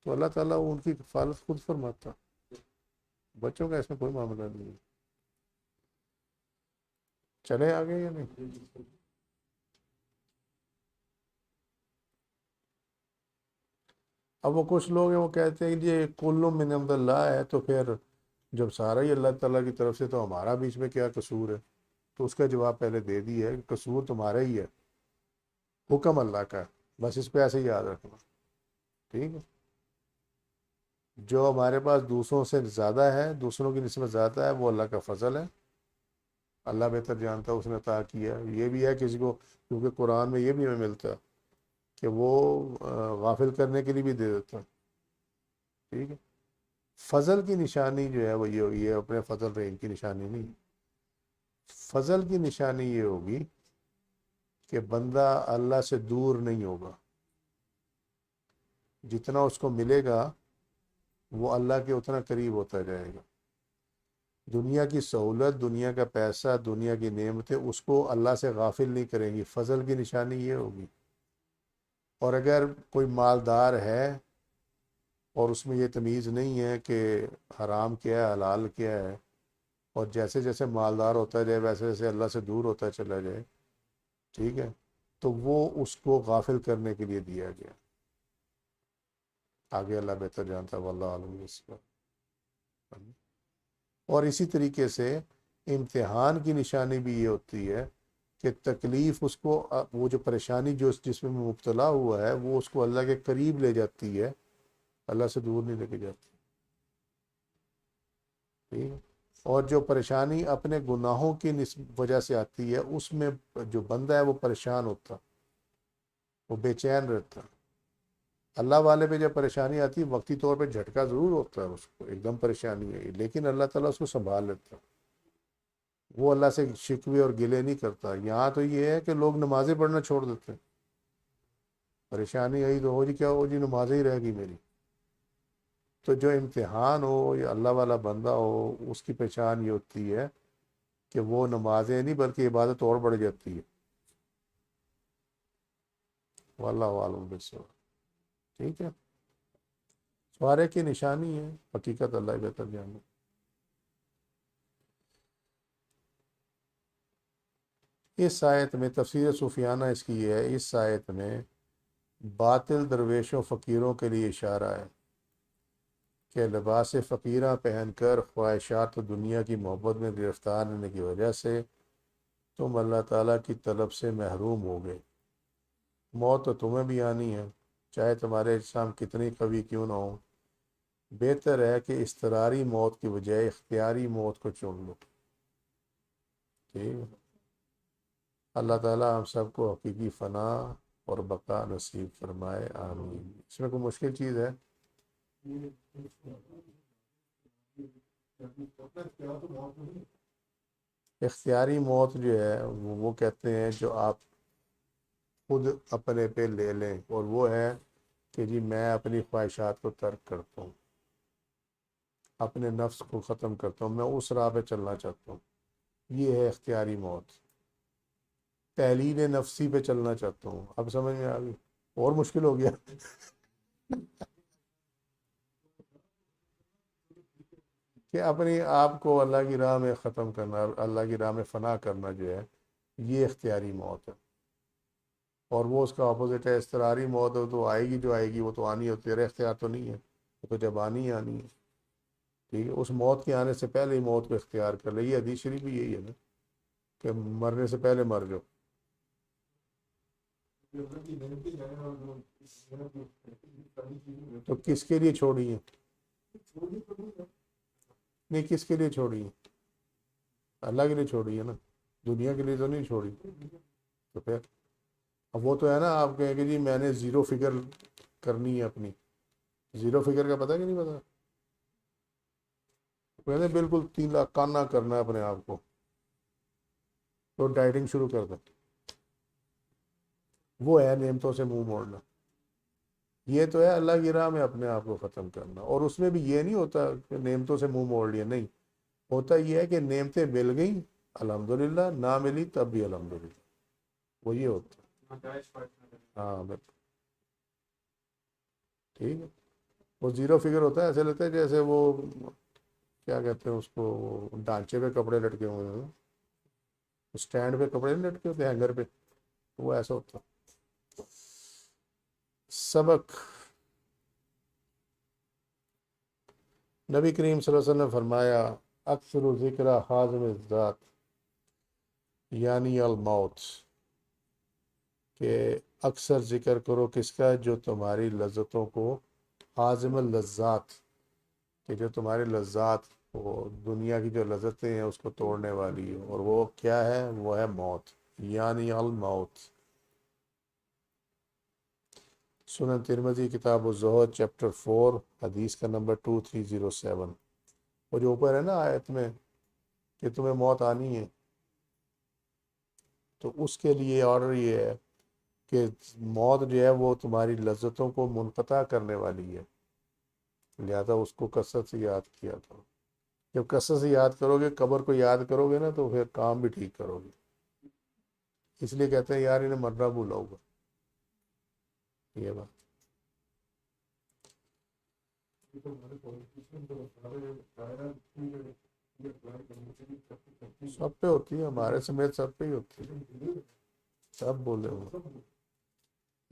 تو اللہ تعالیٰ ان کی کفالت خود فرماتا. بچوں کا اس میں کوئی معاملہ نہیں ہے. چلے آگے یا نہیں؟ اب وہ کچھ لوگ ہیں وہ کہتے ہیں کہ یہ کل من عند اللہ ہے، تو پھر جب سارا ہی اللہ تعالیٰ کی طرف سے تو ہمارا بیچ میں کیا قصور ہے؟ تو اس کا جواب پہلے دے دیا ہے کہ قصور تمہارا ہی ہے، حکم اللہ کا ہے. بس اس پہ ایسے ہی یاد رکھنا. ٹھیک ہے. جو ہمارے پاس دوسروں سے زیادہ ہے، دوسروں کی نسبت زیادہ ہے، وہ اللہ کا فضل ہے. اللہ بہتر جانتا ہے، اس نے عطا کیا. یہ بھی ہے کسی کو، کیونکہ قرآن میں یہ بھی ہمیں ملتا ہے کہ وہ غافل کرنے کے لیے بھی دے دیتا. ٹھیک ہے. فضل کی نشانی جو ہے وہ یہ ہوگی، یہ اپنے فضل رحیم کی نشانی نہیں. فضل کی نشانی یہ ہوگی کہ بندہ اللہ سے دور نہیں ہوگا. جتنا اس کو ملے گا وہ اللہ کے اتنا قریب ہوتا جائے گا. دنیا کی سہولت، دنیا کا پیسہ، دنیا کی نعمتیں اس کو اللہ سے غافل نہیں کریں گی. فضل کی نشانی یہ ہوگی. اور اگر کوئی مالدار ہے اور اس میں یہ تمیز نہیں ہے کہ حرام کیا ہے حلال کیا ہے، اور جیسے جیسے مالدار ہوتا جائے ویسے ویسے اللہ سے دور ہوتا چلا جائے، ٹھیک ہے، تو وہ اس کو غافل کرنے کے لیے دیا گیا. آگے اللہ بہتر جانتا ہے، واللہ عالم بالصواب. اور اسی طریقے سے امتحان کی نشانی بھی یہ ہوتی ہے کہ تکلیف اس کو، وہ جو پریشانی جو جس میں مبتلا ہوا ہے وہ اس کو اللہ کے قریب لے جاتی ہے، اللہ سے دور نہیں لے کے جاتی. ٹھیک ہے. اور جو پریشانی اپنے گناہوں کی وجہ سے آتی ہے اس میں جو بندہ ہے وہ پریشان ہوتا، وہ بے چین رہتا. اللہ والے پہ جب پریشانی آتی ہے وقتی طور پہ جھٹکا ضرور ہوتا ہے، اس کو ایک دم پریشانی ہے، لیکن اللہ تعالیٰ اس کو سنبھال لیتا. وہ اللہ سے شکوے اور گلے نہیں کرتا. یہاں تو یہ ہے کہ لوگ نمازیں پڑھنا چھوڑ دیتے ہیں. پریشانی آئی تو ہو جی، کیا ہو جی، نمازیں ہی رہ گی میری. تو جو امتحان ہو یا اللہ والا بندہ ہو، اس کی پہچان یہ ہوتی ہے کہ وہ نمازیں نہیں بلکہ عبادت اور بڑھ جاتی ہے. واللہ عالم بالصواب. ٹھیک ہے. سوارے کی نشانی ہے، حقیقت اللہ بہتر جانے. اس آیت میں تفسیر صوفیانہ اس کی یہ ہے، اس آیت میں باطل درویشوں فقیروں کے لیے اشارہ ہے کہ لباس فقیرہ پہن کر خواہشات و دنیا کی محبت میں گرفتار ہونے کی وجہ سے تم اللہ تعالیٰ کی طلب سے محروم ہو گئے. موت تو تمہیں بھی آنی ہے، چاہے تمہارے اجسام کتنی قوی کیوں نہ ہو. بہتر ہے کہ اضطراری موت کی بجائے اختیاری موت کو چن لو. ٹھیک ہے. اللہ تعالیٰ ہم سب کو حقیقی فنا اور بقا نصیب فرمائے، آمین. اس میں کوئی مشکل چیز ہے؟ اختیاری موت جو ہے وہ کہتے ہیں جو آپ خود اپنے پہ لے لیں، اور وہ ہے کہ جی میں اپنی خواہشات کو ترک کرتا ہوں، اپنے نفس کو ختم کرتا ہوں، میں اس راہ پہ چلنا چاہتا ہوں. یہ ہے اختیاری موت. تحلیل نفسی پہ چلنا چاہتا ہوں. اب سمجھ میں آ گئی؟ اور مشکل ہو گیا. کہ اپنی آپ کو اللہ کی راہ میں ختم کرنا، اللہ کی راہ میں فنا کرنا جو ہے یہ اختیاری موت ہے. اور وہ اس کا اپوزٹ ہے اضطراری موت. تو آئے گی جو آئے گی وہ تو آنی ہوتی ہے، اختیار تو نہیں ہے، وہ تو جب آنی ہے آنی ہے. ٹھیک ہے، اس موت کے آنے سے پہلے ہی موت کو اختیار کر لے. یہ حدیث شریف بھی یہی ہے نا کہ مرنے سے پہلے مر جاؤ. تو کس کے لیے چھوڑی ہے؟ نہیں، کس کے لیے چھوڑی ہے؟ اللہ کے لیے چھوڑی ہے نا، دنیا کے لیے تو نہیں چھوڑی. تو پھر اب وہ تو ہے نا، آپ کہیں کہ جی میں نے زیرو فگر کرنی ہے اپنی. زیرو فگر کا پتہ کہ نہیں پتا؟ میں نے بالکل 3 لاکھ کانا کرنا ہے اپنے آپ کو، تو ڈائٹنگ شروع کر دیں. وہ ہے نعمتوں سے منہ موڑنا. یہ تو ہے اللہ کی راہ میں اپنے آپ کو ختم کرنا. اور اس میں بھی یہ نہیں ہوتا کہ نعمتوں سے منہ موڑ لیا، نہیں ہوتا. یہ ہے کہ نعمتیں مل گئیں الحمدللہ، نہ ملی تب بھی الحمدللہ. وہ یہ ہوتا ہے. ہاں بالکل ٹھیک ہے. وہ زیرو فگر ہوتا ہے، ایسے لگتا ہے جیسے وہ کیا کہتے ہیں اس کو، ڈھانچے پہ کپڑے لٹکے ہوئے ہیں، اسٹینڈ پہ کپڑے نہیں لٹکے ہوتے ہینگر پہ، وہ ایسا ہوتا. سبق نبی کریم صلی اللہ علیہ وسلم نے فرمایا اکثر ذکر حازم الذات یعنی الموت، کہ اکثر ذکر کرو کس کا؟ جو تمہاری لذتوں کو، حازم اللذات، کہ جو تمہاری لذات، وہ دنیا کی جو لذتیں ہیں اس کو توڑنے والی ہے. اور وہ کیا ہے؟ وہ ہے موت، یعنی الموت. سنن ترمذی کتاب الزہد چیپٹر 4 حدیث کا نمبر 2307. وہ جو اوپر ہے نا آیت میں کہ تمہیں موت آنی ہے، تو اس کے لیے آرڈر یہ ہے کہ موت جو ہے وہ تمہاری لذتوں کو منقطع کرنے والی ہے، لہذا اس کو کثرت سے یاد کیا کرو. جب کثرت سے یاد کرو گے، قبر کو یاد کرو گے نا، تو پھر کام بھی ٹھیک کرو گے. اس لیے کہتے ہیں یار انہیں مرنا بھولا ہوگا. یہ بات سب پہ ہوتی ہے، ہمارے سمیت سب پہ ہی ہوتی ہے. سب بولے ہوئے،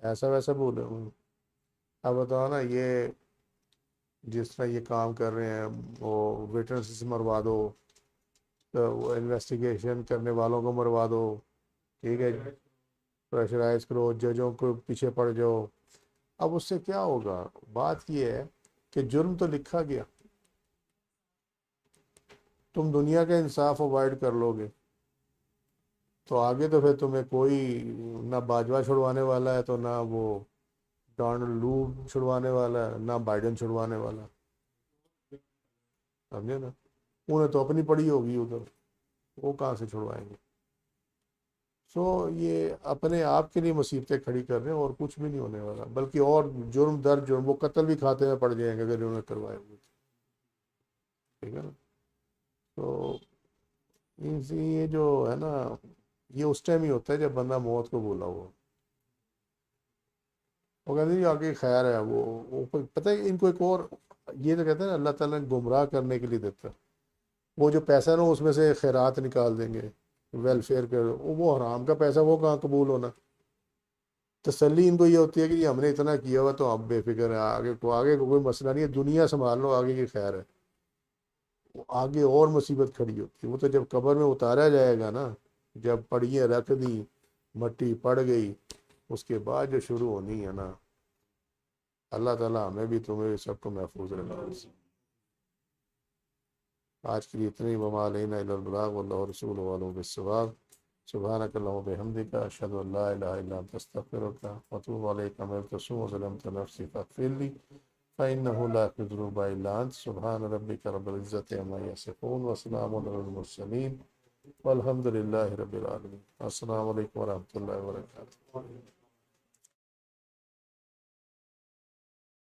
ایسا ویسا بولے ہوئے. اب بتاؤ نا، یہ جس طرح یہ کام کر رہے ہیں، وہ ویٹرنس سے مروا دو، تو وہ انویسٹیگیشن کرنے والوں کو مروا دو، ٹھیک ہے، پریشرائز کرو، ججوں کو پیچھے پڑ جاؤ. اب اس سے کیا ہوگا؟ بات یہ ہے کہ جرم تو لکھا گیا، تم دنیا کا انصاف اوائڈ کر لو گے تو آگے تو پھر تمہیں کوئی نہ باجوہ چھڑوانے والا ہے، تو نہ وہ ڈونلڈ لو چھڑوانے والا ہے، نہ بائیڈن چھڑوانے والا. سمجھے نا؟ انہیں تو اپنی پڑی ہوگی ادھر، وہ کہاں سے چھڑوائیں گے. سو یہ اپنے آپ کے لیے مصیبتیں کھڑی کر رہے ہیں، اور کچھ بھی نہیں ہونے والا، بلکہ اور جرم در جرم، وہ قتل بھی کھاتے میں پڑ جائیں گے اگر انہوں نے کروائے ہوئے. ٹھیک ہے نا؟ تو یہ جو ہے نا، یہ اس ٹائم ہی ہوتا ہے جب بندہ موت کو بولا ہوا. وہ کہتے ہیں جی آگے خیر ہے. وہ پتہ ہے ان کو ایک اور، یہ تو کہتے ہیں نا اللہ تعالیٰ نے گمراہ کرنے کے لیے دیتا ہے. وہ جو پیسہ نا اس میں سے خیرات نکال دیں گے، ویلفیئر کے، وہ حرام کا پیسہ، وہ کہاں قبول ہونا. تسلی ان کو یہ ہوتی ہے کہ ہم نے اتنا کیا ہوا تو ہم بے فکر ہیں، آگے کو کوئی مسئلہ نہیں ہے، دنیا سنبھال لو، آگے کی خیر ہے. آگے اور مصیبت کھڑی ہوتی ہے. وہ تو جب قبر میں اتارا جائے گا نا، جب پڑیاں رکھ دی، مٹی پڑ گئی، اس کے بعد جو شروع ہونی ہے نا، اللہ تعالیٰ ہمیں بھی تمہیں سب کو محفوظ رکھا. آج کے لیے اتنی. وما علینا الا البلاغ واللہ رسول والوں بالثواب. سبحانک اللہم وبحمدک اشہد ان لا الہ الا انت استغفرک واتوب الیک. عملت سوءا وظلمت نفسی فاغفر لی فإنه لا يغفر الذنوب إلا أنت. سبحان ربك رب العزة عما يصفون وسلام على المرسلين والحمد لله رب العالمين. السلام علیکم ورحمۃ اللہ وبرکاتہ.